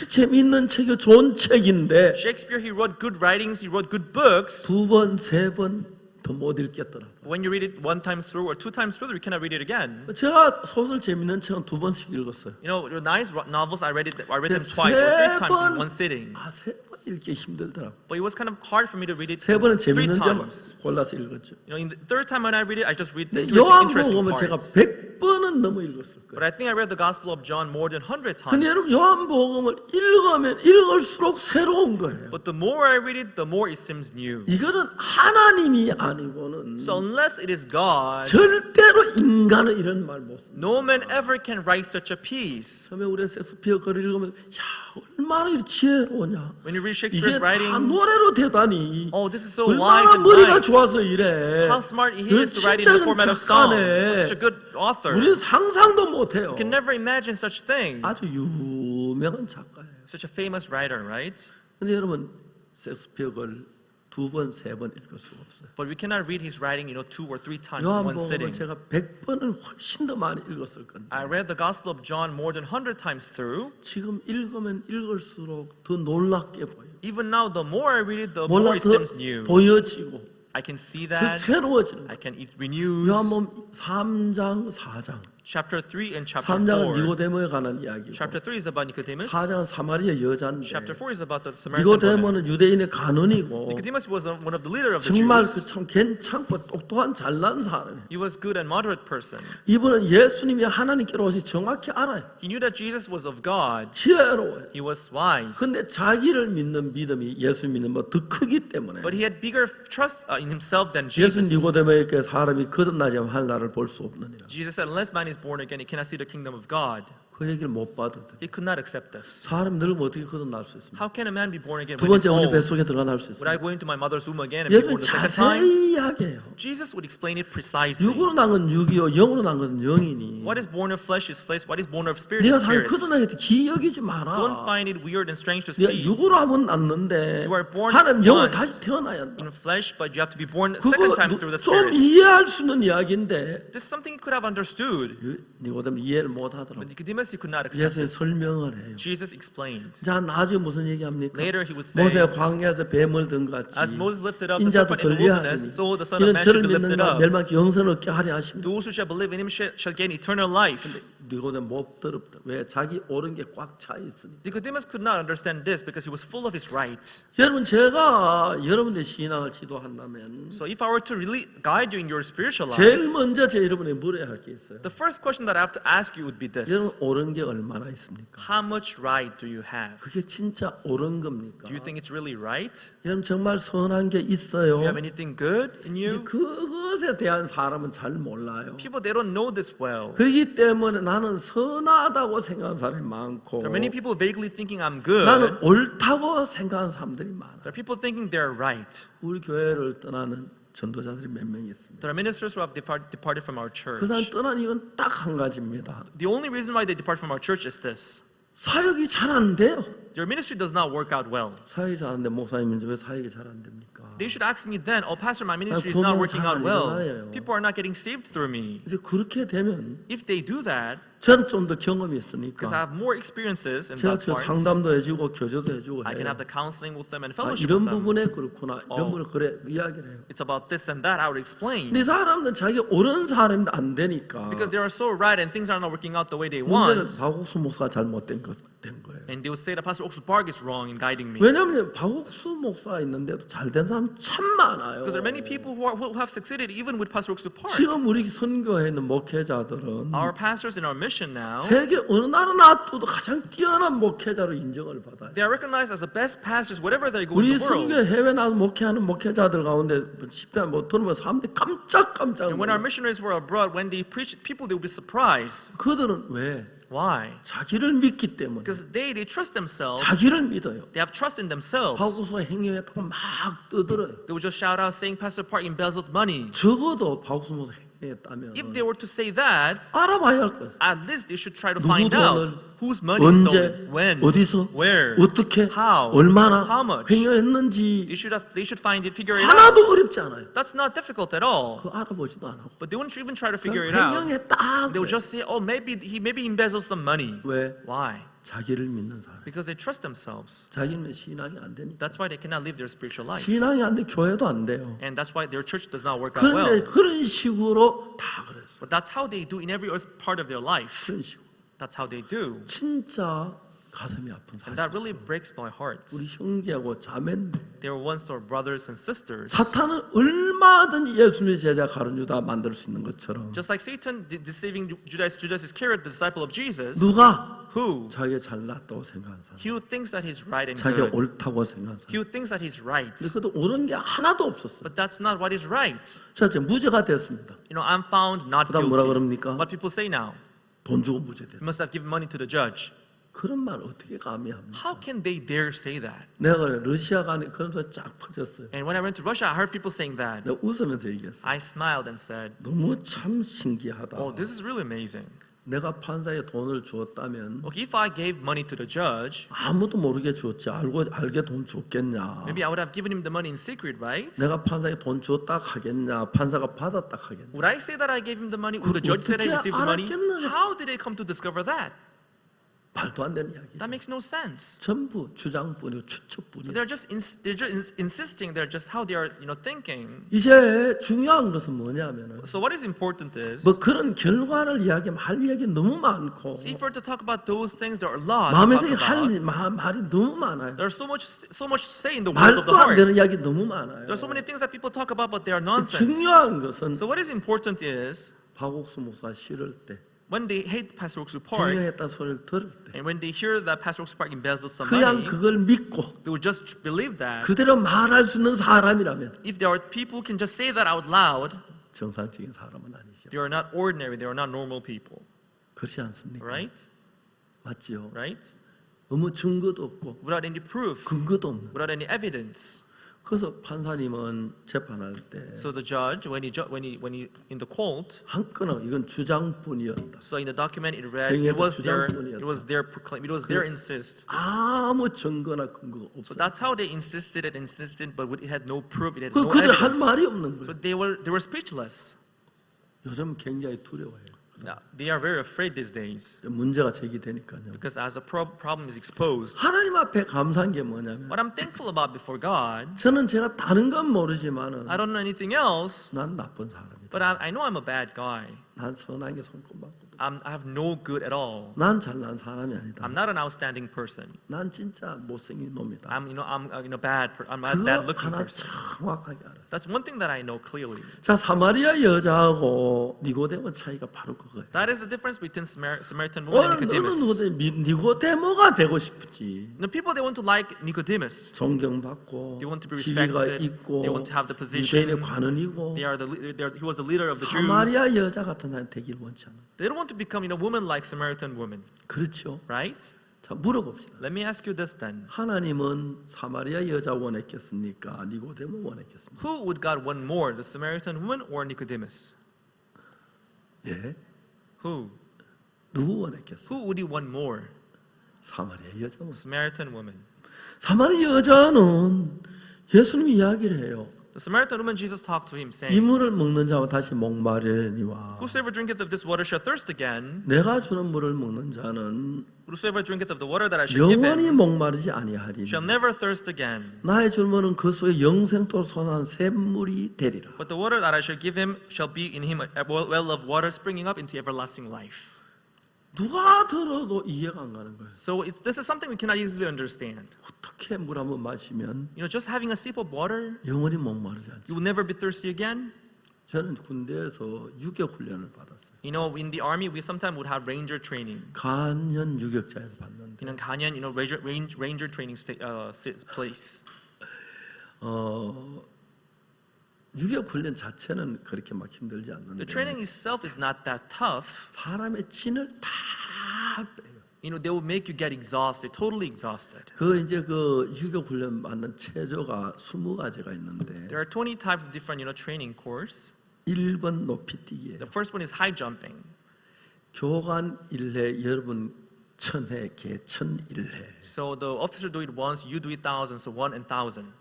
재미있는 책이 좋은 책인데 Shakespeare, he wrote good writings, he wrote good books. 두 번, 세 번 더 못 읽겠더라. When you read it one time through or two times through, you cannot read it again. 제가 소설 재미있는 책은 두 번씩 읽었어요. You know, the nice novels, I read them 근데 twice or three 세 times in 번, one sitting. 세 번 읽기 힘들더라. But it was kind of hard for me to read it 세 번은 three 재미있는 점 times. 골라서 읽었죠. You know, in the third time when I read it, I just read the 근데 interesting 요한복음은 제가 parts. 100번은 넘어 읽었을 거예요. But I think I read the Gospel of John more than 100 근데 times. 여러분 요한복음을 읽으면 읽을수록 새로운 거예요. But the more I read it, the more it seems new. 이거는 하나님이 아니고는 So unless it is God, 절대로 인간은 이런 말 못 씁니다. no man ever can write such a piece. 처음에 우리 섹스피어 글을 읽으면 야 얼마나 이렇게 지혜로우냐. When you read 이게 Shakespeare's 다 writing, 노래로 되다니. oh, this is so wise 얼마나 and 머리가 nice. 좋아서 이래. How smart he is to write in 진짜 the format of song. 작가네. Such a good author. 우리는 상상도 못해요. You can never imagine such thing. 아주 유명한 작가예요. Such a famous writer, right? 근데 여러분 섹스피어 글 두 번, 세 번 읽을 수가 없어요. But we cannot read his writing, you know, 2 or 3 times in one 요한복음은 sitting. 제가 100번을 훨씬 더 많이 읽었을 건데 I read the Gospel of John more than 100 times through. 지금 읽으면 읽을수록 더 놀랍게 보여요. Even now, the more I read it, the more 몰라 it 더 seems new. 보여지고 I can see 더 that. 새로워지는 I 거예요. can it renews. 요한복음 3장, 4장. Chapter 3 and chapter 3장은 4. 니고데모에 관한 이야기고 Chapter 3 is about Nicodemus. 4장은 사마리아 여자인데 Chapter 4 is about the Samaritan woman. 니고데모는 유대인의 간원이고 Nicodemus was one of the leader of the 정말 Jews. 그 참 괜찮고 똑똑한 잘난 사람이에요. He was good and moderate person. 이분은 예수님이 하나님께로 오시 정확히 알아요. He knew that Jesus was of God. 지혜로워요. He was wise. 근데 자기를 믿는 믿음이 예수 믿는 뭐 더 크기 때문에 But he had bigger trust in himself than 예수 Jesus. 니고데모에게 사람이 거듭나지 않으면 하늘나라를 볼 수 없느니라. Jesus said, unless man is born again, he cannot see the kingdom of God. 그 얘기를 못 받아들여. He could not accept this. 사람이 늙으면 어떻게 거듭날 수 있습니까? How can a man be born again 두 when he's 번째 어머니 old? 뱃속에 들어갈 수 Would I 있습니까? go into my mother's womb again and be 예수님 born the second time? 자세하게 해요. Jesus would explain it precisely. 육으로 난 건 육이요, 영으로 난 건 영이니. What is born of flesh is flesh. What is born of spirit 네가 is 살 spirit. 거듭나게 기여기지 마라. Don't find it weird and strange to 네가 see 육으로 하면 낳는데 You are born 하나님 영으로 once. 다시 태어나야 한다. in flesh, but you have to be born a 그거 second time through the 좀 spirit. 이해할 수 있는 이야기인데 This is something you could have understood, 니고데모 이해를 못 하더라고. but Nicodemus he could not accept 예수님 it. 설명을 해요. Jesus explained. 자, 나중에 무슨 얘기합니까? Later he would say, 모세가 광야에서 뱀을 든 것 같이 as Moses lifted up the 인자도 serpent in the 돌려야 wilderness, 하니 so the Son of 이는 Man 저를 should be lifted 믿는 자 up. 멸망 영생을 얻게 하려 하십니다. Those who shall believe in him shall gain eternal life. 니고데모 못 들었다. 왜? 자기 옳은 게 꽉 차 있으니까. Nicodemus could not understand this because he was full of his rights. 여러분, 제가 여러분의 신앙을 지도한다면 So if I were to really guide you in your spiritual life, 제일 먼저 제 여러분이 물어야 할 게 있어요. the first question that I have to ask you would be this. 여러분, 옳은 게 얼마나 있습니까? How much right do you have? 그게 진짜 옳은 겁니까? Do you think it's really right? 여러분, 정말 선한 게 있어요. Do you have anything good in 이제 you? 그것에 대한 사람은 잘 몰라요. People, they don't know this well. 그렇기 때문에 나는 선하다고 생각하는 사람이 많고 There are many people vaguely thinking I'm good. 나는 옳다고 생각하는 사람들이 많아요. There are people thinking they're right. 우리 교회를 떠나는 전도자들이 몇 명 있습니다. There are ministers who have departed from our church. 그 사람 떠난 이유는 딱 한 가지입니다. The only reason why they depart from our church is this. 사역이 잘 안 돼요. Their ministry does not work out well. 사역이 잘 안 돼. 목사님인데 왜 사역이 잘 안 됩니까? They should ask me then, oh, Pastor, my ministry is 그러면 not working out 잘 well. 일어나요. People are not getting saved through me. 이제 그렇게 되면 If they do that, 저는 좀 더 경험이 있으니까 because I have more experiences in 제가 that 저 part, 상담도 해주고 교조도 해주고 I can 해요. have the counseling with them and 아, fellowship 이런 with them. 부분에 그렇구나. 이런 어. 부분에 그래 이야기를 해요. It's about this and that. I would explain. 근데 사람들은 자기 옳은 사람인데 안 되니까 Because they are so right and things are not working out the way they 문제는 want. 박옥수 목사가 잘못된 된 거예요. And they would say that Pastor Oxford Park is wrong in guiding me. 왜냐하면 박옥수 목사가 있는데도 잘된 사람 참 많아요. Because there are many people who have succeeded even with Pastor Oxford Park. 지금 우리 선교회 있는 목회자들은 Our pastors in our mission now, 세계 어느 나라 놔둬도 가장 뛰어난 목회자로 인정을 받아요. they are recognized as the best pastors wherever they go in 우리 the world. 선교 해외 나서 목회하는 목회자들 가운데 집회 못 들으면 사람들이 깜짝깜짝 And when our 놀라요. missionaries were abroad, when they preached, people they would be surprised. 그들은 왜? Why? 자기를 믿기 때문에 Because they trust themselves. 자기를 믿어요. They have trust in themselves. 박옥수가 행위했다고 막 떠들어요. They would just shout out saying Pastor Park embezzled money. 적어도 박옥수 목사 행위했다면 If they were to say that, 알아봐야 할 거예요. at least they should try to 누구 find out 돈을 whose money is 언제, stolen, when, 어디서, where, 어떻게, how, 얼마나 how much. 행위했는지 They should find it, figure it out. 하나도 어렵지 않아요. That's not difficult at all. 그거 알아보지도 않고 But they wouldn't even try to figure it out. 횡령했다. They would just say, oh, maybe he embezzled some money. 왜? Why? 자기를 믿는 사람. Because they trust themselves. 자기는 신앙이 안 되니까. That's why they cannot live their spiritual life. 신앙이 안 돼 교회도 안 돼요. And that's why their church does not work out 그런데 well. 그런 식으로 다 그랬어. But that's how they do in every part of their life. 그런 식으로. That's how they do. 진짜 가슴이 아픈 And 사실. that really breaks my heart. 우리 형제하고 자매인데 They were once our brothers and sisters. 사탄은 얼마든지 예수님의 제자 가룟유다 만들 수 있는 것처럼 Just like Satan deceiving Judas Iscariot, the disciple of Jesus. 누가 Who? 자기가 잘났다고 생각하는 사람, He who thinks that he's right and 자기가 good. 옳다고 생각하는 He 사람. who thinks that he's right. 근데 그것도 옳은 게 하나도 없었어요. But that's not what is right. 자, 이제 무죄가 됐습니다. You know, I'm found not 그다음 뭐라 guilty. 그럽니까? What people say now? 돈 주고 무죄됐다. You must have given money to the judge. 그런 말 어떻게 감히 합니까? How can they dare say that? 내가 러시아 가는 그런 소리 쫙 퍼졌어요. And when I went to Russia, I heard people saying that. 내가 웃으면서 얘기했어. I smiled and said, 너무 참 신기하다. oh, this is really amazing. 내가 판사에 돈을 주었다면 Okay, if I gave money to the judge, 아무도 모르게 줬지 알게 돈 줬겠냐? maybe I would have given him the money in secret, right? 내가 판사에 돈 줬다 하겠냐? 판사가 받았다 하겠냐? Would I say that I gave him the money? Would the judge say that I 어떻게 received the money? 알았겠느냐? How did they come to discover that? 말도 안 되는 이야기. That makes no sense. 전부 주장뿐이고 추측뿐이고. They're just insisting. They're just how they are, thinking. 이제 중요한 것은 뭐냐면은 So what is important is, 뭐 그런 결과를 이야기하면 할 얘기 너무 많고 see, for to talk about those things, there are laws to 마음에서 talk 할 about. 말이 너무 많아요. There's so much to say in the world of 말도 the 안 heart. 되는 이야기 너무 많아요. There are so many things that people talk about, but they are nonsense. 중요한 것은 So what is important is, 박옥수 목사 싫을 때 when they hate Pastor Oxford Park, 행위했다 소리를 들을 때 and when they hear that Pastor Oxford Park embezzled some 그냥 money, 그걸 믿고 they would just believe that. 그대로 말할 수 있는 사람이라면 If there are people who can just say that out loud, 정상적인 사람은 아니죠. they are not ordinary, they are not normal people. 그렇지 않습니까? Right? 맞지요? Right? 아무 증거도 없고 Without any proof, 근거도 없는 without any evidence. 그래서 판사님은 재판할 때 So the judge, when he in the court, 한 건은 이건 주장뿐이었다. so in the document it read, 행위에도 it was their proclaim, it was their insist. 아무 증거나 근거가 So 없어. that's how they insisted and insisted, but it had no proof, it had 그 no 그들 할 evidence. 말이 없는 So 거예요. they were speechless. 요즘 굉장히 두려워해요. Now, they are very afraid these days 문제가 제기되니까요. because as the problem is exposed, 하나님 앞에 감사한 게 뭐냐면 what I'm thankful about before God, 저는 제가 다른 건 모르지만은 I don't know anything else, 난 나쁜 사람이다. but I know I'm a bad guy. 난 선한 게 손꼽았고 I have no good at all. 난 잘난 사람이 아니다. I'm not an outstanding person. 난 진짜 못생긴 놈이다. I'm bad. I'm a 그거 bad looking 하나 person. 정확하게 알았어요. That's one thing that I know clearly. 자, 사마리아 여자하고 니고데모 차이가 바로 그거예요. That is the difference between Samaritan woman and 오늘 너는 Nicodemus. 니고데모가 되고 싶지. The people they want to like Nicodemus. 존경받고 They want to be 지위가 respected. 있고 They want to have the position. 유대인의 관원이고 He was the leader of the Jews. 사마리아 여자 같은 사람 되길 원치 않아. They don't want to become women like Samaritan women, 그렇죠. right? 자, 물어봅시다. Let me ask you this then. 하나님은 사마리아 여자 원했겠습니까? 니고데모 원했겠습니까? Who would God want more, the Samaritan woman or Nicodemus? 예, Who? 누구 원했겠어요? Who would he want more? 사마리아 여자 원. Samaritan woman. 사마리아 여자는 예수님이 이야기를 해요. The Samaritan woman, Jesus talked to him, 이 saying, 물을 먹는 자와 다시 목마르니와 Whosoever drinketh of this water shall thirst again. 내가 주는 물을 먹는 자는 Whosoever drinketh of the water that I shall give 영원히 him 목마르지 아니하리니 shall never thirst again. 나의 줄모는 그 속에 영생토로 솟아난 샘물이 되리라. But the water that I shall give him shall be in him a well of water springing up into everlasting life. 누가 들어도 이해가 안 가는 거예요. So this is something we cannot easily understand. 어떻게 물 한번 마시면 Just having a sip of water, 영원히 목마르지 you 않죠. will never be thirsty again. 저는 군대에서 유격 훈련을 받았어요. In the army, we sometimes would have ranger training. 간현 유격자에서 받는데 Ganyan, ranger training place. 유격 훈련 자체는 그렇게 막 힘들지 The 않는데 training itself is not that tough. 사람의 진을 다 빼요. They will make you get exhausted, totally exhausted. 그 이제 그 유격 훈련 받는 체조가 20가지가 있는데 There are 20 types of different, training course. 1번 높이뛰기예요. The first one is high jumping. 교관 1회 여러분 1000회 개 1001회. So the officer do it once, you do it thousand, so 1 and 1,000.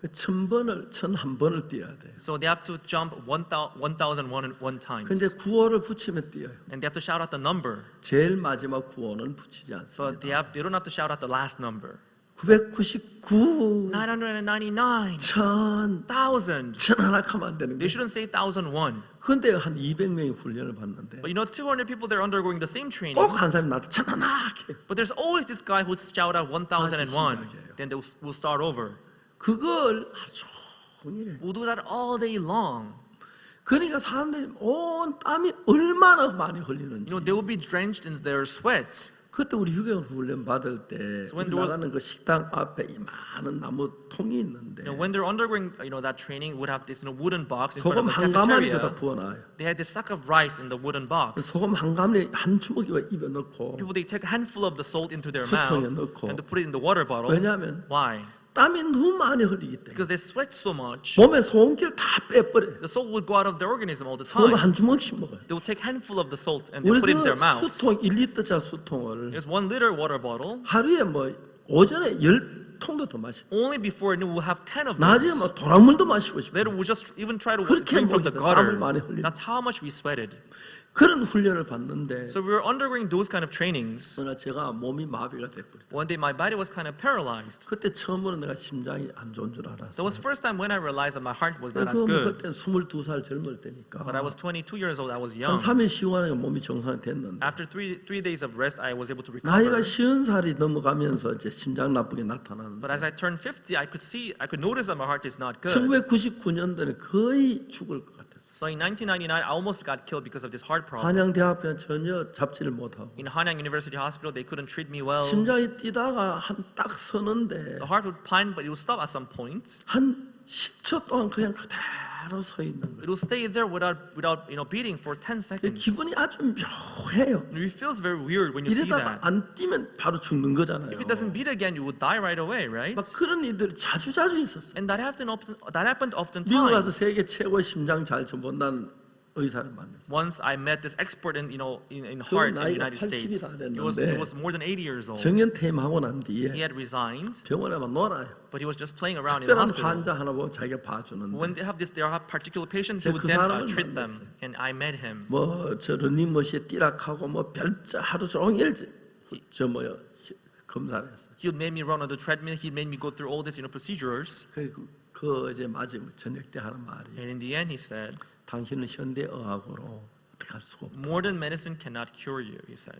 1001번을 뛰어야 돼. So they have to jump 1,001 times. 근데 구호를 붙이면 뛰어요. And they have to shout out the number. 제일 마지막 구호는 붙이지 But 않습니다. they don't have to shout out the last number. 999, 999, 1000, 1,000. 1000 하나 하면 안 되는 They 거예요. shouldn't say 1,001. 근데 한 200명이 훈련을 받는데 But 200 people they're undergoing the same training. 꼭 한 사람이 나한테 1000 하나 해. But there's always this guy who shout out 1,001. 시작이에요. Then they will start over. 그걸 하루 종일 해. We'll do that all day long. 그러니까 사람들이 온 땀이 얼마나 많이 흘리는지. They will be drenched in their sweat. 그때 우리 유경 훈련 받을 때 So when there was- 나가는 그 식당 앞에 이 많은 나무 통이 있는데 When they're undergoing that training, would have this wooden box in front 소금 of the 한 가마리 cafeteria. 거다 부어놔요. They had this sack of rice in the wooden box. 소금 한 가마리 한 주먹이 입에 넣고 People they take a handful of the salt into their 수통에 mouth 넣고. and to put it in the water bottle. 왜냐하면 Why? 땀이 너무 많이 흘리기 때문에 Because they sweat so much, 몸에 소금기를 다 빼버려요. the salt would go out of their organism all the 소금 time. 한 주먹씩 먹어요. They will take a handful of the salt and they 우리 put it in 그 their mouth. 수통 1리터짜 수통을 There's 1 liter water bottle. 하루에 뭐 오전에 10통도 더 마셔. Only before noon we'll have 10 of 낮에 those. 뭐 도랑물도 마시고 싶어. Later we'll just even try to 그렇게 drink from the 먹어요. 땀을 gutter. 많이 흘리는. That's how much we sweated. 그런 훈련을 받는데 So we were undergoing those kind of trainings. 그러나 제가 몸이 마비가 돼버렸어요. One day my body was kind of paralyzed. 그때 처음으로 내가 심장이 안 좋은 줄 That 알았어요. was first time when I realized that my heart was not as good. 그때 22살 젊을 때니까 But I was 22 years old. I was 한 young. 3일 쉬고나니까 몸이 정상이 됐는데 After three days of rest, I was able to 나이가 recover. 50살이 넘어가면서 이제 심장 나쁘게 나타나는데 But as I turned 50, I could notice that my heart is not good. 1999년도에 거의 죽을 것 같았어요. So in 1999, I almost got killed because of this heart problem. 한양대학병원 전혀 잡지를 못하고 In Hanyang University Hospital, they couldn't treat me well. 심장이 뛰다가 한 딱 서는데 The heart would pine, but it would stop at some point. 한 10초 동안 그냥 그대로 서 있는 거예요. It will stay there without beating for 10 seconds. 기분이 아주 묘해요. It feels very weird when you see 이러다가 that. 안 뛰면 바로 죽는 거잖아요. If it doesn't beat again, you would die right away, right? 막 그런 일들이 자주 있었어요. And that happened 미국 가서 oftentimes. 세계 최고 심장 잘 전문한 의사를 만났어요. Once I met this expert in in 그 heart in the 나이가 United 80이 States. 다 He 됐는데 was more than 80 years old. 정년 퇴임하고 난 He 뒤에 had resigned, 병원에 막 놀아요. but he was just playing around in the 특별한 hospital. 환자 하나 보면 자기가 봐주는데 When they have particular patients, he 제가 would 그 then 사람을 treat them. 만났어요. And I met him. 뭐저 런닝머신에 뛰락하고 뭐 별자 하루 종일 저 뭐야 검사를 했어요. He would make me run on the treadmill. He made me go through all these procedures. 그 이제 마지막 저녁 때 하는 말이 And in the end, he said, 당신은 현대의학으로 어떻게 할 수가 없다. modern medicine cannot cure you, he said.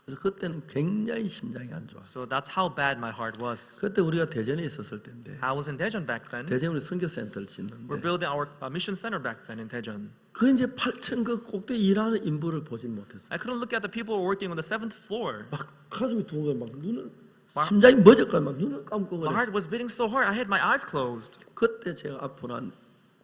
그래서 그때는 굉장히 심장이 안 좋았어요. So that's how bad my heart was. 그때 우리가 대전에 있었을 때인데 I was in Daejeon back then. 대전에 우리 선교센터를 We're 짓는데 building our mission center back then in Daejeon. 그 이제 8층 그 꼭대 일하는 인부를 보진 못했어요. I couldn't look at the people working on the 7th floor. 막 가슴이 두근거려 막 눈을 심장이 멎을까요? 막 눈을 감고 My 그랬어요. heart was beating so hard, I had my eyes closed. 그때 제가 앞으로 한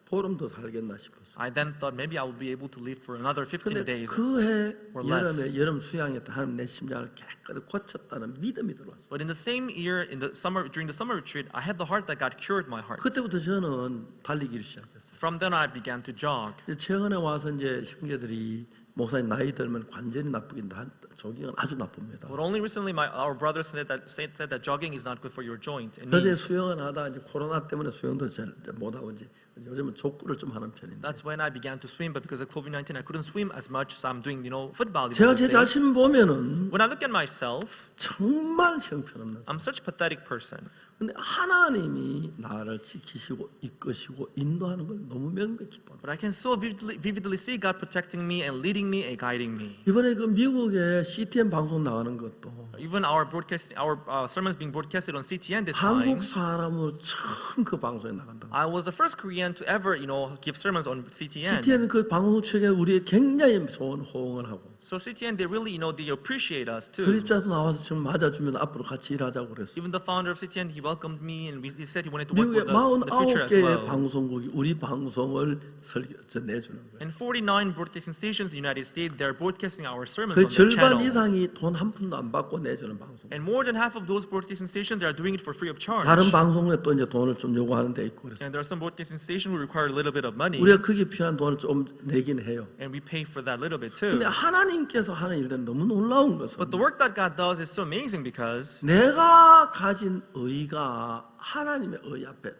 보름 더 살겠나 싶었어요. I then thought maybe I would be able to live for another 15 근데 days. 그해 or less. 여름에 여름 수양에 하나님 내 심장을 깨끗이 고쳤다는 믿음이 들어왔어요. But in the same year, during the summer retreat, I had the heart that God cured my heart. 그때부터 저는 달리기를 시작했어요. From then I began to jog. 이제 최근에 와서 이제 형제들이 목사님 나이 들면 관절이 나쁘긴 조깅은 아주 나쁩니다. But only recently, our brother said that jogging is not good for your joint and 그래서 knees. 수영을 하다 이제 코로나 때문에 수영도 잘 못하고 이제 요즘은 족구를 좀 하는 편인데 That's when I began to swim, but because of COVID-19, I couldn't swim as much, so I'm doing football. 제가 제 자신 보면은 When I look at myself, 정말 형편없는 I'm such a pathetic person. 근데 하나님이 나를 지키시고 이끄시고 인도하는 걸 너무 명백히 봅니다. But I can so vividly see God protecting me and leading me and guiding me. 이번에 그 미국의 CTN 방송 나가는 것도 Even our sermons being broadcasted on CTN this time, 한국 사람으로 처음 그 방송에 나간다. I was the first Korean to ever, give sermons on CTN. CTN 그 방송 측에 우리의 굉장히 좋은 호응을 하고 So CTN, they really, they appreciate us too. 그립자도 나와서 지금 맞아주면 앞으로 같이 일하자고 그랬어요. Even the founder of CTN, he welcomed me and he said he wanted to work 미국의 with us in the future as 49개의 well. 방송국이 우리 방송을 내주는 거예요. And 49 broadcasting stations in the United States, they're broadcasting our sermons 그 on their 절반 channel. 이상이 돈 한 푼도 안 받고 내주는 방송. And more than half of those broadcasting stations, they are doing it for free of charge. 다른 방송에 또 이제 돈을 좀 요구하는 데 있고 그래서 And there are some broadcasting stations who require a little bit of money, 우리가 그게 필요한 돈을 좀 내긴 해요. and we pay for that little bit too. 근데 하나님께서 하는 일들은 너무 놀라운 것은 But the work that God does is so amazing because 내가 가진 의가 하나님의 의 앞에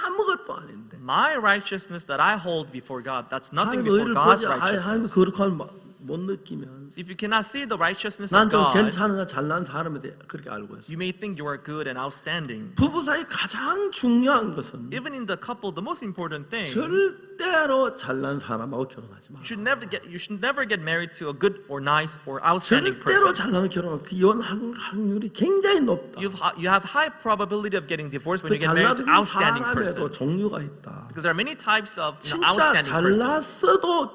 아무것도 아닌데 my righteousness that I hold before God, that's nothing 하나님 before 의를 God's 보지 하나님 righteousness. 거룩함을 못 느끼면 If you cannot see the righteousness 난 of 좀 God, 괜찮은 잘난 사람에 대해 그렇게 알고 있어요. you may think you are good and outstanding. 부부 사이 가장 중요한 것은 Even in the couple, the most important thing, 절대로 잘난 사람하고 결혼하지 마. you should never get married to a good or nice or outstanding 절대로 person. 잘나면 결혼하면 그 이혼하는 확률이 굉장히 높다. You have high probability of getting divorced when 그 you get married to 잘나는 outstanding 사람에도 person. 종류가 있다. Because there are many types of 진짜 outstanding persons. 잘났어도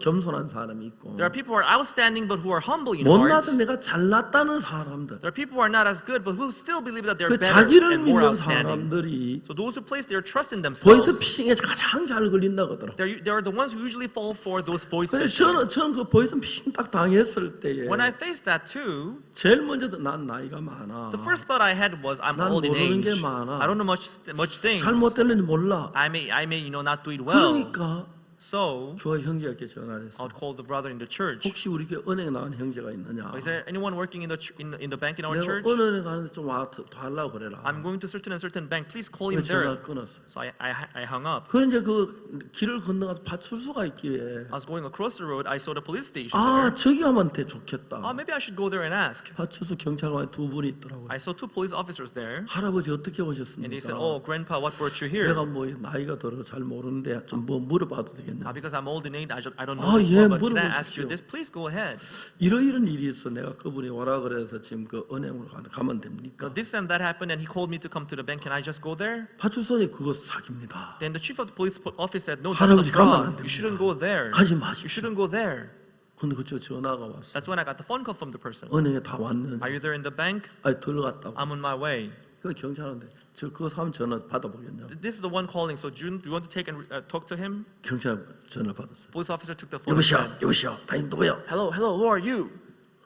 겸손한 사람이 있고 There are people who are outstanding but who are humble in heart. 못나서 내가 잘났다는 사람들 There are people who are not as good but who still believe that they're 그 better 자기를 and more 믿는 outstanding. 사람들이 So those who place their trust in 보이스 themselves, 피싱에 가장 잘 걸린다고 하더라고요. they are the ones who usually fall for those voice 그래서 phishing. 저는 그 보이스 피싱 딱 당했을 때에 When I faced that too, 제일 먼저도 난 나이가 많아. the first thought I had was I'm 난 old in 모르는 게 age. 많아. I don't know much things. 잘못될는지 몰라. I may not do it well. 그러니까 So 교회 형제에게 전화를 I 했어. would call the brother in the church. 혹시 우리 교회 은행에 나온 형제가 있느냐? Is there anyone working in the bank in our 내가 church? 은행에 가는데 좀 와서 하려고 그래라. I'm going to certain bank. Please call him 그래서 there. 전화 끊었어. So I hung up. 그런 이제 그 길을 건너가서 파출소가 있기에 I was going across the road. I saw the police station 아 there. 저기 하면 돼 좋겠다. Maybe I should go there and ask. 파출소 경찰관이 두 분이 있더라고요. I saw two police officers there, 할아버지 어떻게 and they 오셨습니까? said, "Oh, Grandpa, what brought you here?" 내가 뭐 나이가 들어 잘 모르는데 좀 뭐 물어봐도 되겠냐? Because I'm old in age, I don't know 아, this 예, more, but can I ask 물어보십시오. you this? Please go ahead. 이런 일이 있어. 내가 그분이 오라 그래서 지금 그 은행으로 가면 됩니까? So this and that happened, and he called me to come to the bank. Can I just go there? 파출소에 그거 사기입니다. Then the chief of the police office said, "No, 할아버지 that's a 가면 안 fraud. 됩니다. You shouldn't go there. 가지 You 마십시오. shouldn't go there." 근데 그쪽 전화가 왔어. That's when I got the phone call from the person. 은행에 다 왔는데 Are you there in the bank? 아니 들어갔다고. I'm on my way. 그 경찰한테 저 그 사람 전화 받아보겠냐? This is the one calling. So do you want to take and talk to him? 경찰 전화 받았어요. Police officer took the phone. and 여보세요, said, 여보세요, 당신 누구요? hello, who are you?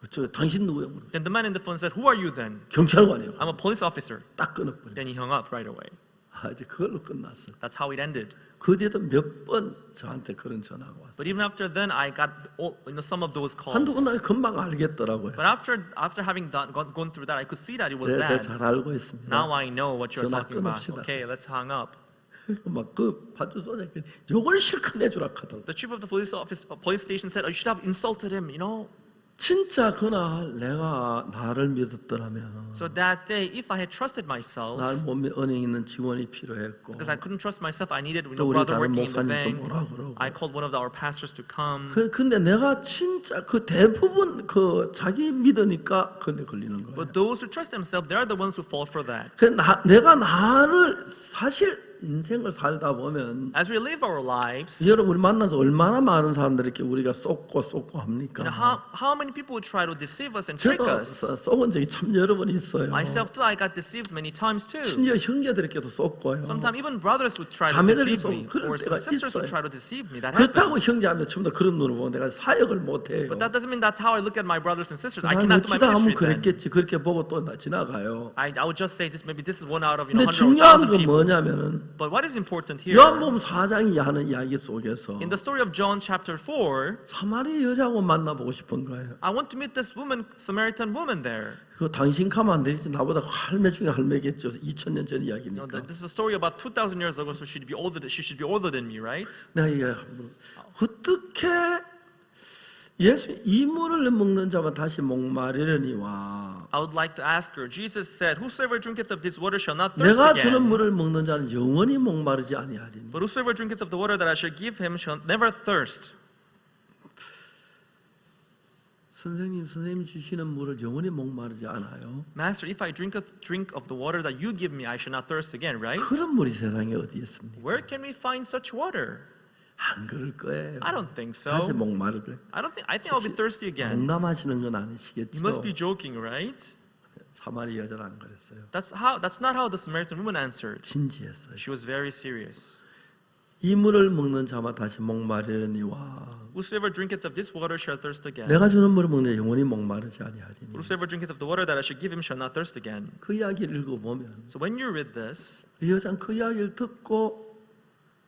저 당신 누구요? Then the man in the phone said, who are you then? 경찰관이요. I'm a police officer. 딱 끊어버려. Then he hung up right away. 이제 그걸로 끝났어요. That's how it ended. 그 뒤에도 몇 번 저한테 그런 전화가 왔어요. But even after then, I got some of those calls. 한두 번 금방 알겠더라고요. But after having gone through that, I could see that it was 네, that. 제가 잘 알고 있습니다. Now I know what you're 전화 talking about. 끊읍시다. Okay, let's hang up. 막그 파주소장님 욕을 실컷 내주라 하더라고. The chief of the police station said, "You should have insulted him." 진짜 그날 내가 나를 믿었더라면 So that day, if I had trusted myself, 날 몸에 은행 있는 직원이 필요했고 because I couldn't trust myself, I needed 또 우리 brother 다른 working in the 목사님 좀 bank. 오라 그러고. I called one of our pastors to come. 근데 내가 진짜 그 대부분 그 자기 믿으니까 근데 걸리는 거예요. But those who trust themselves, they are the ones who fall for that. 내가 나를 사실 인생을 살다 보면 As we live our lives, 여러분 우리 만나서 얼마나 많은 사람들이 이렇게 우리가 쏟고 합니까? how many people would try to deceive us and trick 저도 us? 속은 적이 참 여러 번 있어요. Myself too, I got deceived many times too. 심지어 형제들에게도 쏟고요. Sometimes even brothers would try to 자매들이 deceive me, 그럴 or 때가 some sisters would 있어요. try to deceive me. That 그렇다고 happens. 형제하면 전부 다 그런 눈으로 보고 내가 사역을 못해요. But that doesn't mean that's how I look at my brothers and sisters. I 나는 cannot do my 기다하면 ministry then. 그랬겠지 그렇게 보고 또 지나가요. I would just say this. Maybe this is one out of 근데 100 or 중요한 1,000 건 people. 뭐냐면은 But what is important here? 요한복음 4장이 하는 이야기 속에서 In the story of John chapter 4, 사마리 여자하고 만나보고 싶은 거예요. I want to meet this woman, Samaritan woman there. 그 당신 가면 안 되겠지. 나보다 할매 중에 할매겠죠. 2000년 전 이야기니까. This is a story about 2,000 years ago, so she should be older than me, right? 내가 이게 어떻게 예수 이물을 먹는 자만 다시 목마르려니와 I would like to ask her. Jesus said, "Whosoever drinketh of this water shall not thirst 내가 주는 again. 물을 먹는 자는 영원히 목마르지 아니하리니. But whosoever drinketh of the water that I shall give him shall never thirst." 선생님 주시는 물을 영원히 목마르지 않아요. Master, if I drink of the water that you give me, I shall not thirst again, right? 그런 물이 세상에 어디 있습니까? Where can we find such water? 안 그럴 거예요. I don't think so. 다시 목마를 거예요. I think I'll be thirsty again. 농담하시는 건 You 아니시겠죠? must be joking, right? 사마리 여자는 안 그랬어요. That's not how the Samaritan woman answered. 진지했어요. She was very serious. 이 물을 먹는 자만 다시 목마르려니와 Whosoever drinketh of this water shall thirst again. 내가 주는 물을 먹는 자 영원히 목마르지 아니하리니. Whosoever drinketh of the water that I shall give him shall not thirst again. 그 이야기를 읽어보면 So when you read this, 이 여자는 그 이야기를 듣고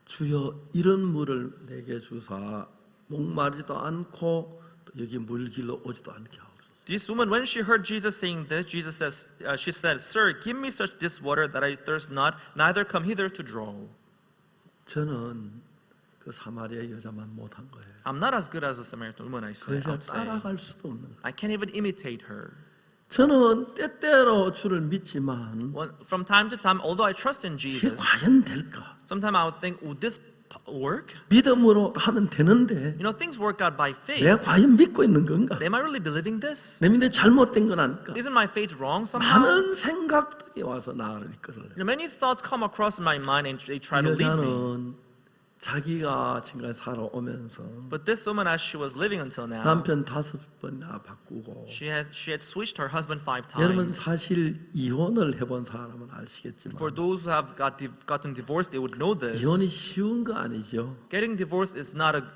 주여 이런 물을 내게 주사 목마르지도 않고 또 여기 물길로 오지도 않게 하옵소서. this woman, when she heard Jesus saying this, she said, "Sir, give me such this water that I thirst not, neither come hither to draw." 저는 그 사마리아 여자만 못한 거예요. I'm not as good as the Samaritan woman, I 그 여자 say. 따라갈 수도 없는 거예요. I can't even imitate her. 저는 때때로 주를 믿지만 From time to time, although I trust in 이게 Jesus, 과연 될까? sometimes I would think, would this work? 믿음으로 하면 되는데 Things work out by faith. 내가 과연 믿고 있는 건가? Am I really believing this? 내 믿음이 잘못된 건 아닐까? Isn't my faith wrong somehow? 많은 생각들이 와서 나를 이끌어요. Many thoughts come across my mind and they try to 이 lead me. 여자는 자기가 지금까지 살아오면서 But this woman, as she was living until now, 남편 5번이나 바꾸고 she had switched her husband 5 여러분 times. 사실 이혼을 해본 사람은 아시겠지만 For those who have gotten divorced, they would know this. 이혼이 쉬운 거 아니죠. Getting divorced is not an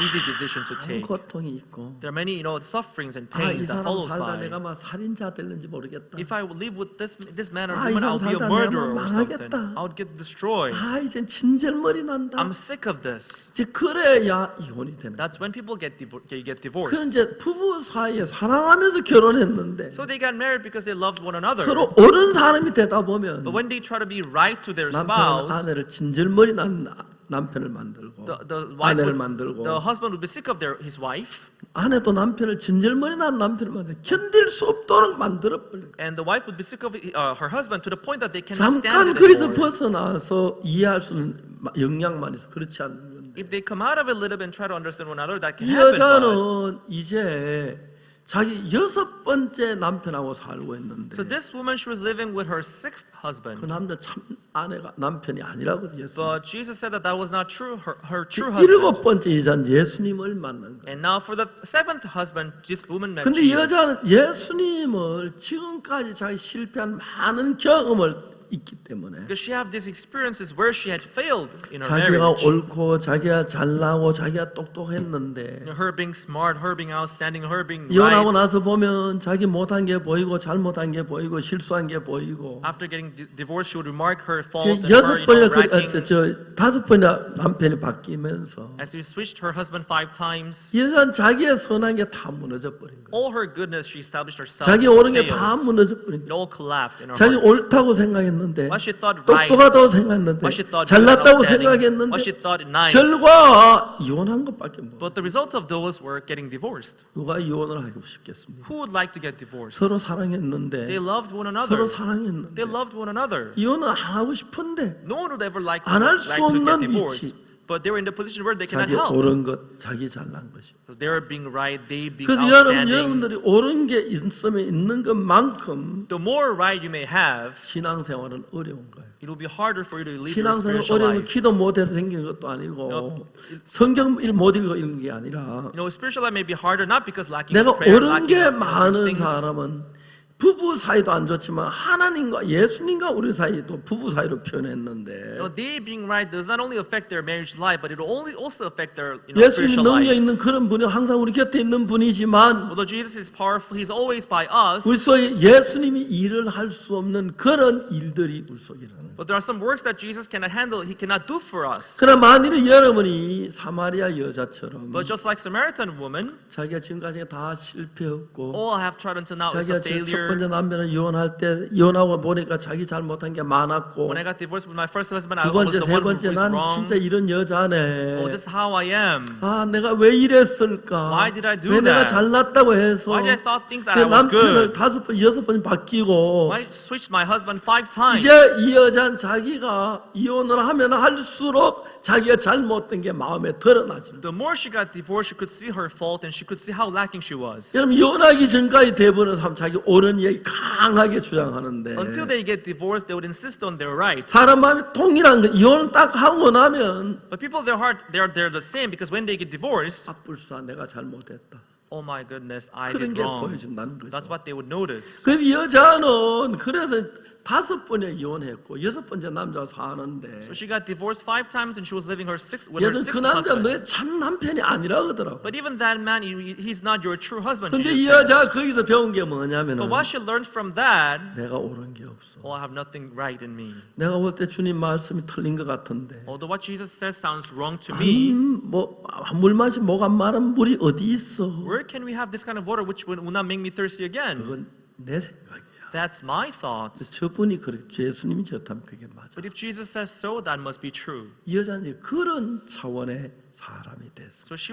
easy decision to 많은 take. 고통이 있고 There are many sufferings and 이 pains that 사람 follows 살다 by. 내가 막 살인자 될는지 모르겠다. If I would live with this man or 이 woman, 사람 I'll be a 살다 murderer 내가 or something. 망하겠다. I would get destroyed. 이젠 친절머리 난다. I'm sick of this. 이제 그래야 이혼이 되는 거예요. That's when people get 그 divorced. 이제 부부 사이에 사랑하면서 결혼했는데 So they got married because they loved one another. 서로 옳은 사람이 되다 보면 But when they try to be right to their 남편은 spouse, 아내를 진절머리 난 남편을 만들고 아내를 만들고 the husband would be sick of his wife, 아내도 남편을 진절머리 난 남편을 만들고 견딜 수 없도록 만들어버려요. and the wife would be sick of her husband to the point that they cannot 잠깐 stand it 거기서 anymore. 벗어나서 이해할 수 있는 역량만 있어 그렇지 않는 건데 If they come out of it a little bit and try to understand one another, that can 이 happen. But 여자는 이제 자기 6번째 남편하고 살고 있는데 so this woman, she was living with her 6th 그 husband. 남자 참 아내가 남편이 아니라고 그랬어요. But Jesus said that was not true. Her true husband. 7번째 여자는 예수님을 만난 거예요. And now for the 7th husband, this woman met 근데 이 Jesus. 여자는 예수님을 지금까지 자기 실패한 많은 경험을 있기 때문에 Because she had these experiences where she had failed in her 자기가 marriage. 옳고 자기가 잘나고 자기가 똑똑했는데 Her being smart, her being outstanding, her being 이혼하고 right. 나서 보면 자기 못한 게 보이고 잘못한 게 보이고 실수한 게 보이고 After getting divorced, she would remark her 제 fault and her 여섯 번이나 rankings. 다섯 번이나 남편이 바뀌면서 As she switched her husband 5 times, 여간 자기의 선한 게 다 무너져 버린 거예요. all her goodness she established herself. 자기 옳은 게 failed. 다 무너져 버린 It 거예요. all collapsed in her 자기 heart. 옳다고 생각했는데 What she thought right, 똑똑하다고 생각했는데 what she thought good and 잘났다고 outstanding, 생각했는데 what she thought nice. 결과 이혼한 것밖에 못. But the result of those were getting divorced. 누가 이혼을 하고 싶겠습니까? Who would like to get divorced? 서로 사랑했는데 They loved one 서로 another. 사랑했는데 They loved one another. 이혼을 안 하고 싶은데 No one would ever like 안 할 to 수 get 없는 divorced. 위치. But they were in the position where they cannot 자기 help. 옳은 것, 자기 잘난 것이. Because they were being right, they being 그래서 outstanding. 여러분들이 옳은 게 있으면 있는 것만큼 The more right you may have, 신앙생활은 어려운 거예요. it will be harder for you to live your 신앙생활 spiritual 어려우면 life. 기도 못해서 생기는 것도 아니고 성경 못 읽어 읽는 게 아니라 You know, spiritual life may be harder not because lacking 내가 prayer, 옳은 lacking 게 of 많은 things. 사람은 부부 사이도 안 좋지만 하나님과 예수님과 우리 사이도 부부 사이로 표현했는데 You know, they being right does not only affect their marriage life, but it will only also affect their 예수님 spiritual 능력 life. 있는 그런 분이 항상 우리 곁에 있는 분이지만 Although Jesus is powerful, He's always by us. 우리 속에 예수님이 일을 할 수 없는 그런 일들이 우리 속에 일어나요. But there are some works that Jesus cannot handle, He cannot do for us. 그러나 만일에 여러분이 사마리아 여자처럼 But just like Samaritan woman, 자기가 지금까지 다 실패했고 all I have tried until now is 자기가 a 첫 failure. 번째 남편을 이혼할 때 이혼하고 보니까 자기 잘못한 게 많았고 When I got divorced with my first husband, I 두 was 번째 the 세 one who 번째 was 난 wrong. 진짜 이런 여자네. Oh, this is how I am. 아 내가 왜 이랬을까? Why did I do 왜 내가 that? 잘났다고 해서 Why did I think that 내 I was 남편을 good? 다섯 번 여섯 번 바뀌고 Why switched my husband 5 times? 이제 이 여자는 자기가 이혼을 하면 할수록 자기가 잘못된 게 마음에 드러나지는. The more she got divorced, she could see her fault and she could see how lacking she was. 여러분 이혼하기 전까지 대부분은 사람 자기 옳은 얘기 강하게 주장하는데 Until they get divorced, they would insist on their rights. 사람 마음이 통일한 거 이혼을 딱 하고 나면 But people, their heart, they're the same because when they get divorced, 아뿔싸 내가 잘못했다. oh my goodness, I 그런 did 게 wrong. 보여준다는 거죠. That's what they would notice. 그 여자는 그래서 다섯 번에 이혼했고 여섯 번째 남자 사는데 So she got divorced 5 times and she was living with her 여자는 그 sixth 남자 husband. 너의 참 남편이 아니라 그러더라고. But even that man, he's not your true husband. 근데 she 이 just said. 여자가 거기서 배운 게 뭐냐면은 But what she learned from that, 내가 옳은 게 없어. oh, I have nothing right in me. 내가 볼 때 주님 말씀이 틀린 것 같은데 Although what Jesus says sounds wrong to me, 물 마시 목 안 마른 물이 어디 있어? where can we have this kind of water which will not make me thirsty again? 그건 내 생각이야. That's my thoughts. 저분이 그래, 예수님이 저렇다면 그게 맞아. But if Jesus says so, that must be true. 이 여자는 그런 차원의 사람이 됐어. So she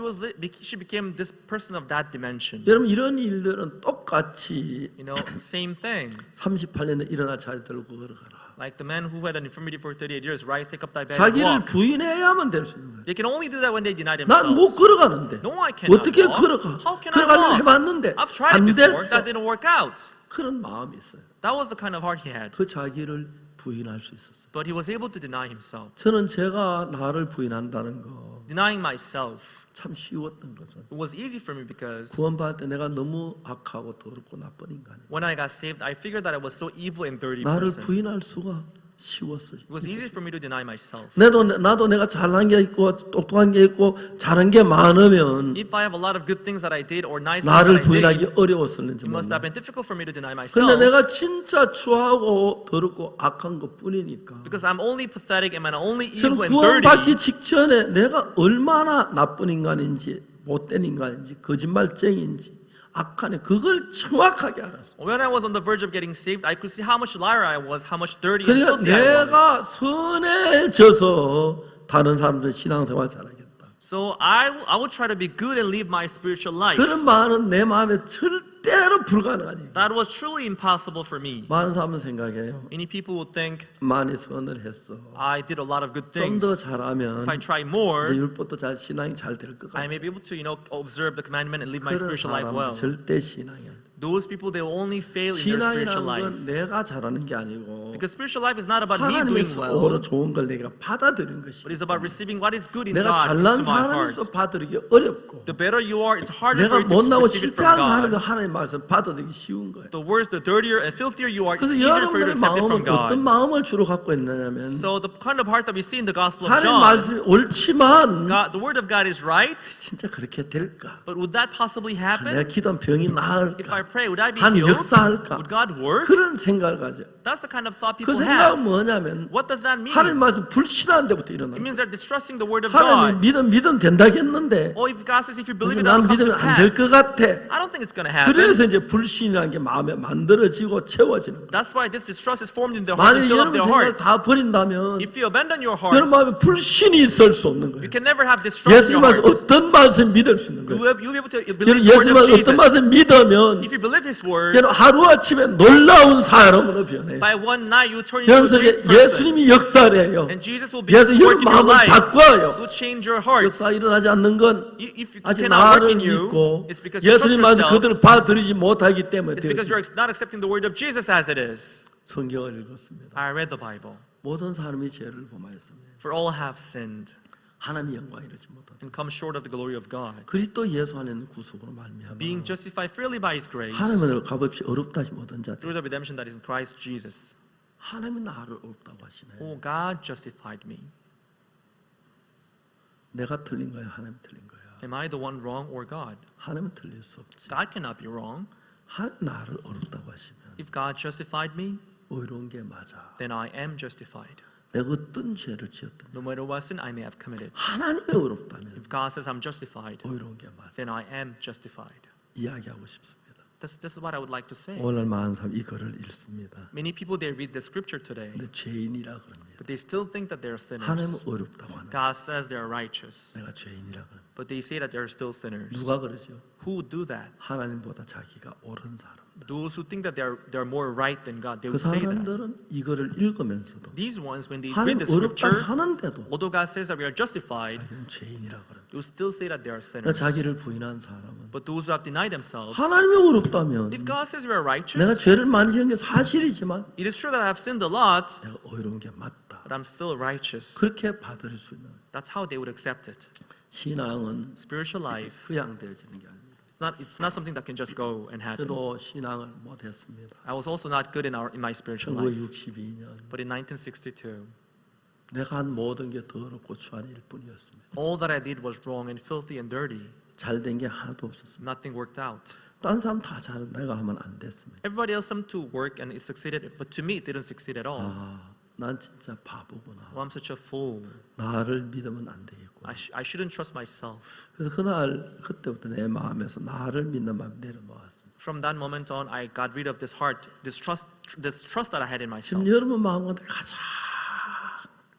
became this person of that dimension. 여러분 이런 일들은 똑같이 You know, same thing. 38년에 일어나 자리 들고 걸어가라. Like the man who had an infirmity for 38 years, rise, take up thy bed, and 자기를 walk. 부인해야만 될 수 있는 거야. They can only do that when they deny 난 못 themselves. 걸어가는데 No, I cannot 어떻게 walk. 걸어가? How can I 걸어가려고 walk? 해봤는데 I've tried 안 it before. 됐어. That didn't work out. 그런 마음이 있어요. That was the kind of heart he had. 그 자기를 부인할 수 있었어요. But he was able to deny himself. 저는 제가 나를 부인한다는 거 Denying myself. 참 쉬웠던 거죠. It was easy for me because 구원받을 때 내가 너무 악하고 더럽고 나쁜 인간이야. when I got saved, I figured that I was so evil and dirty 나를 person. 부인할 수가 쉬웠어요. It was easy for me to deny myself. 나도 내가 잘난 게 있고 똑똑한 게 있고 잘한 게 많으면 If I have a lot of good things that I did or nice things 나를 that I 부인하기 did, 어려웠을는지 it must 몰라. have been difficult for me to deny 근데 myself. 내가 진짜 추하고 더럽고 악한 것 뿐이니까. Because I'm only pathetic and I'm only 저는 evil and 구원받기 dirty. 직전에 내가 얼마나 나쁜 인간인지 못된 인간인지 거짓말쟁이인지 악한 애 그걸 정확하게 알았어. When I was on the verge of getting saved, I could see how much liar I was, how much dirty and 그러니까 filthy I was. 내가 선해져서 다른 사람들 신앙생활 잘하겠다. So I would try to be good and live my spiritual life. 그런 말은 내 마음에 절대로 불가능하니. That was truly impossible for me. 많은 사람은 생각해요. Many people would think 많이 선을 했어. I did a lot of good 좀 things. 더 잘하면 If I try 이제 more, 율법도 잘 신앙이 잘 될 것 같아. I may be able to, observe the commandment and live my 그런 spiritual life 사람은 well. 절대 신앙이 안 돼. Those people, they will only fail in their spiritual 신앙이라는 life. 건 내가 잘하는 게 아니고 Because spiritual life is not about me doing 하나님에서 well, 오로 좋은 걸 내가 받아들이는 것이. but it's about receiving what is good in 내가 God 잘난 into my heart. 사람에서 받아들이기 어렵고 The better you are, it's harder 내가 for you to 못나고 receive it from 실패한 사람을 God. 하나님 말씀 받아들이기 쉬운 거예요. The worse, the dirtier and filthier you are, it's 그래서 easier for you to 여러분들의 accept it from 마음은 어떤 God. 마음을 주로 갖고 있느냐면 So the kind of heart that we see in the Gospel of 하나님 John, 말씀이 옳지만 God, the word of God is right, 진짜 그렇게 될까? but would that possibly 내가 happen? 기도한 병이 If I 나을까? pray, would I be 한 healed? 역사할까? Would God work? 그런 생각을 가져. That's the kind of thought 그 people 생각은 have. 뭐냐면 What does that mean? 하나님 말씀 불신하는 데부터 It 일어나는 means 거예요. they're distrusting the word of 하나님 God. 믿음 된다겠는데 Or if God says, if you believe 그래서 it, it'll 나는 come to 믿으면 안 될 pass. 것 같아. I don't think it's going to happen. 그래서 이제 불신이라는 게 마음에 만들어지고 채워지는 거예요. That's why this distrust is formed in their heart 만약 and fill up 여러분 their 생각을 hearts. 다 버린다면 If you abandon your 여러분 hearts, 마음에 불신이 있을 수 없는 거예요. you can never have distrust in 예수님 your 말씀 hearts. 어떤 말씀 믿을 수 있는 거예요. You'll be able to 여러분 believe the 예수님 word 말씀 of 어떤 Jesus. 말씀 믿으면 If you believe His word, 여러분 하루아침에 놀라운 사람으로 변해요. by one night you turn into 여러분 a great 속에 person. 예수님이 역사를 해요. And Jesus will be 예수 able to work 여러분 in your 마음을 life. 바꿔요. Will change your hearts. 역사 일어나지 않는 건 If it 아직 cannot work 나를 in you, 믿고 it's because you trust 예수님 말씀 yourself. 그들을 받아들이지 못하기 때문에 It's because 되었습니다. you're not accepting the word of Jesus as it is. 성경을 읽었습니다. I read the Bible. 모든 사람이 죄를 범하였습니다. For all have sinned 하나님의 영광 이르지 못하다. and come short of the glory of God. 그리스도 예수 안에 있는 구속으로 말미암아 Being justified freely by His grace 하나님을 값없이 어렵다 하지 못한 자들 through the redemption that is in Christ Jesus. 하나님이 나를 어렵다고 하시네. Oh, God justified me. 내가 틀린 거야, 하나님이 틀린 거야. Am I the one wrong or God? 하나님은 틀릴 수 없지. God cannot be wrong. 하나님 나를 어렵다고 하시면 If God justified me, 의로운 게 맞아. then I am justified. 내가 어떤 죄를 지었든 No matter what sin I may have committed. 하나님이 어렵다면 If God says I'm justified, 의로운 게 맞아. then I am justified. 이야기하고 싶습니다. This is what I would like to say. 오늘 많은 사람 이 글을 읽습니다. Many people, they read the scripture today, 근데 죄인이라 그럽니다. but they still think that they're 하나님은 sinners. 어렵다고 하는. God says they're righteous, 내가 죄인이라 그럽니다. but they say that they're still sinners. 누가 그러죠? Who would do that? 하나님보다 자기가 옳은 사람들. Those who think that they're more right than God, they 그 would say that. 사람들은 이거를 읽으면서도 These ones, when they 하나님 read the 어렵다 scripture, 하는데도 although God says that we are justified, 자기는 죄인이라 그럽니다. they will still say that they are 그러니까 sinners. 자기를 부인한 사람은 But those who have denied themselves, 하나님이 어렵다면 if God says we are 내가 righteous, 죄를 많이 지은 게 사실이지만 it is true that I have sinned a lot, 내가 어려운 게 맞다. but I'm still righteous. 그렇게 받을 수 있는 That's how they would accept it. 신앙은 Spiritual life, 휴양되어지는 게 아닙니다. it's not something that can just go and happen. 저도 신앙을 못했습니다. I was also not good in my spiritual life. 1962년 But in 1962, 내가 한 모든 게 더럽고 추한 일뿐이었습니다. all that I did was wrong and filthy and dirty. 잘된 게 하나도 없었습니다. Nothing worked out. 딴 사람 다 잘하는 내가 하면 안 됐습니다. Everybody else seemed to work and it succeeded, but to me it didn't succeed at all. 난 진짜 바보구나. Oh, I'm such a fool. 나를 믿으면 안 되겠고. I shouldn't trust myself. 그래서 그때부터 내 마음에서 나를 믿는 마음 내려놓았습니다. From that moment on, I got rid of this heart, this trust that I had in myself. 지금 여러분 마음 가운데 가장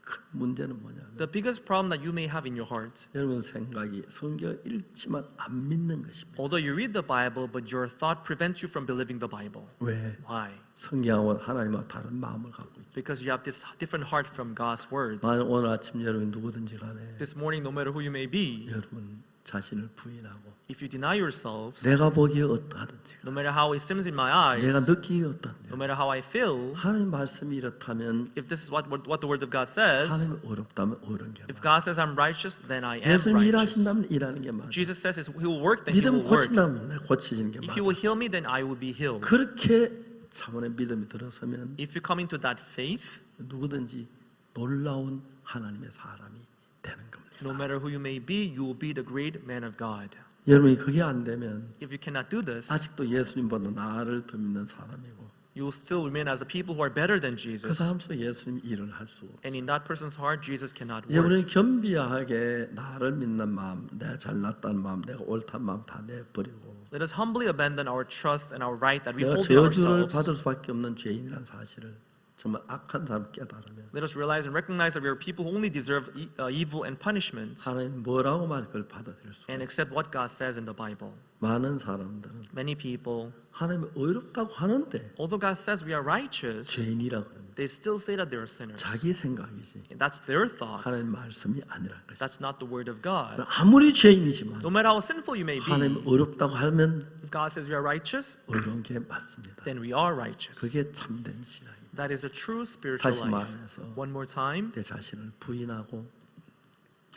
큰 문제는 뭐냐면 The biggest problem that you may have in your heart, 여러분 생각이 성경 읽지만 안 믿는 것입니다. although you read the Bible, but your thought prevents you from believing the Bible. 왜? Why? 성경하고 하나님하고 다른 마음을 갖고 있죠. Because you have this different heart from God's words. 만약 오늘 아침 여러분 누구든지 간에 This morning, no matter who you may be, 여러분 자신을 부인하고 if you deny yourselves, 내가 보기에 어떠하든지 no matter how it seems in my 내가 eyes, 느끼기에 어떠한지 no matter how I feel, 하나님 말씀이 이렇다면 if this is what the Word of God says, 하나님이 어렵다면 어려운 게 if 맞아. God says I'm righteous, then I am 예수님 righteous. 일하신다면 일하는 게 맞아. Jesus says He will work, then He 믿음 will work. 고친다면 내가 고치시는 게 If 맞아. He will heal me, then I will be healed. 그렇게 차원의 믿음이 들어서면 If you come into that faith, 누구든지 놀라운 하나님의 사람이 되는 겁니다. no matter who you may be, you will be the great man of God. 여러분이 그게 안 되면 If you cannot do this, 아직도 예수님보다 나를 더 믿는 사람이고 you will still remain as a people who are better than 그 Jesus. 사람 속 예수님 일을 할 수 없어. And in that person's heart, Jesus cannot 이제 work. 우리는 겸비하게 나를 믿는 마음, 내가 잘났다는 마음, 내가 옳다는 마음 다 내버리고 Let us humbly abandon our trust and our right that we 내가 hold in 저주를 ourselves. 받을 수밖에 없는 죄인이라는 사실을 정말 악한 사람 깨달으면 Let us realize and recognize that we are people who only deserve evil and punishment 하나님 뭐라고 말 그걸 받아들일 수 and 없어요. accept what God says in the Bible. 많은 사람들은 Many people, 하나님이 어렵다고 하는데 although God says we are righteous, 죄인이라고 합니다. they still say that they are sinners. 자기 생각이지 That's their thoughts. 하나님 말씀이 아니라는 것이죠. That's not the word of God. 아무리 죄인이지만 No matter how sinful you may 하나님 be, 어렵다고 하면 if God says we are righteous, 어려운 게 맞습니다. then we are righteous. 그게 참된 신앙입니다. That is a true spiritual 다시 life. 말해서 One more time, 내 자신을 부인하고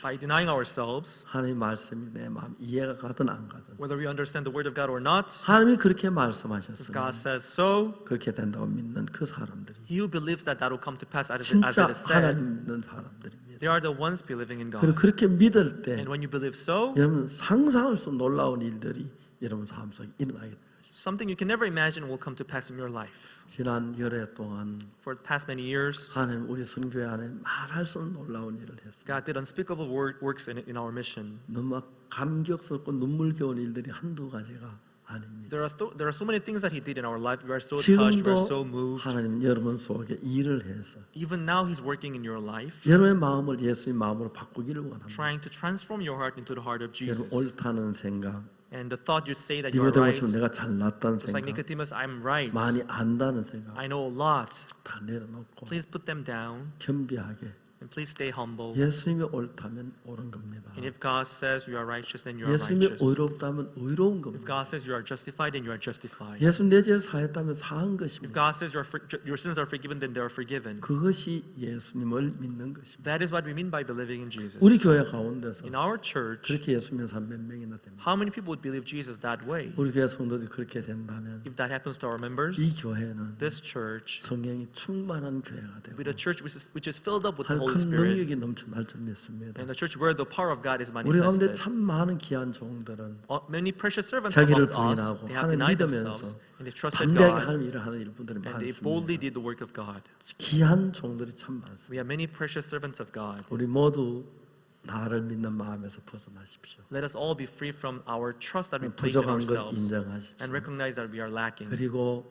by denying ourselves, 하나님 말씀이 내 마음 이해가 가든 안 가든 whether we understand the word of God or not, 하나님이 그렇게 if 말씀하셨으면 God says so, 그렇게 된다고 믿는 그 사람들이 he who believes that will come to pass as 진짜 it is said, 하나님 믿는 사람들입니다. they are the ones believing in 그리고 God. 그렇게 믿을 때 And when you believe so, 여러분 상상할 수 없는 놀라운 일들이 여러분 삶 속에 일어나게 됩니다. something you can never imagine will come to pass in your life. 지난 열해 동안 For the past many years, 하나님 우리 선교회 안에 말할 수 없는 놀라운 일을 했습니다. God did unspeakable works in our mission. 너무 감격스럽고 눈물겨운 일들이 한두 가지가 아닙니다. There are so many things that He did in our life. We are so touched. We are so 지금도 moved. 하나님 여러분 속에 일을 해서 Even now, He's working in your life, 여러분의 마음을 예수님 마음으로 바꾸기를 원합니다. trying to transform your heart into the heart of 여러분 Jesus. 옳다는 생각, And the thought you say that you are right, 니고데모처럼 내가 잘났다는 just like 생각, Nicodemus, I'm right. 많이 안다는 생각 I know a lot. 다 내려놓고 Please put them down 겸비하게 and please stay humble. 예수님이 옳다면 옳은 겁니다. And if God says you are righteous, then you are 예수님이 righteous. 의롭다면 의로운 If 겁니다. God says you are justified, then you are justified. 예수님 내 죄를 사했다면 사한 If 것입니다. God says your sins are forgiven, then they are forgiven. 그것이 예수님을 믿는 것입니다. That is what we mean by believing in Jesus. 우리 교회 가운데서 In our church, 그렇게 예수 믿는 사람 몇 명이나 됩니다. how many people would believe Jesus that way? 우리 교회 성도들이 그렇게 된다면 If that happens to our members, 이 교회는 this church 성령이 충만한 교회가 되고 with a church which is filled up with the 한 Holy 큰 Spirit, 능력이 넘쳐날 줄 믿습니다. and the church where the power of God is 우리 가운데 manifested. 참 많은 귀한 종들은 Many precious servants 자기를 among us, 부인하고 they have 하나님 denied 믿으면서 themselves and they trusted 담대하게 God, 하나님 일을 하는 분들이 and they boldly 많습니다. did the work of God. 귀한 종들이 참 많습니다. We have many precious servants of God. 우리 모두 나를 믿는 마음에서 벗어나십시오. Let us all be free from our trust that we place in 부족한 걸 ourselves 인정하십시오. and recognize that we are lacking. 그리고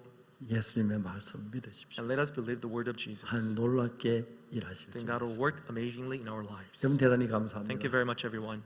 예수님의 말씀을 믿으십시오. And let us believe the word of Jesus. 한 놀랍게 일하실 줄 Then God will 믿습니다. work amazingly in our lives. 여러분 대단히 Thank you 감사합니다. very much, everyone.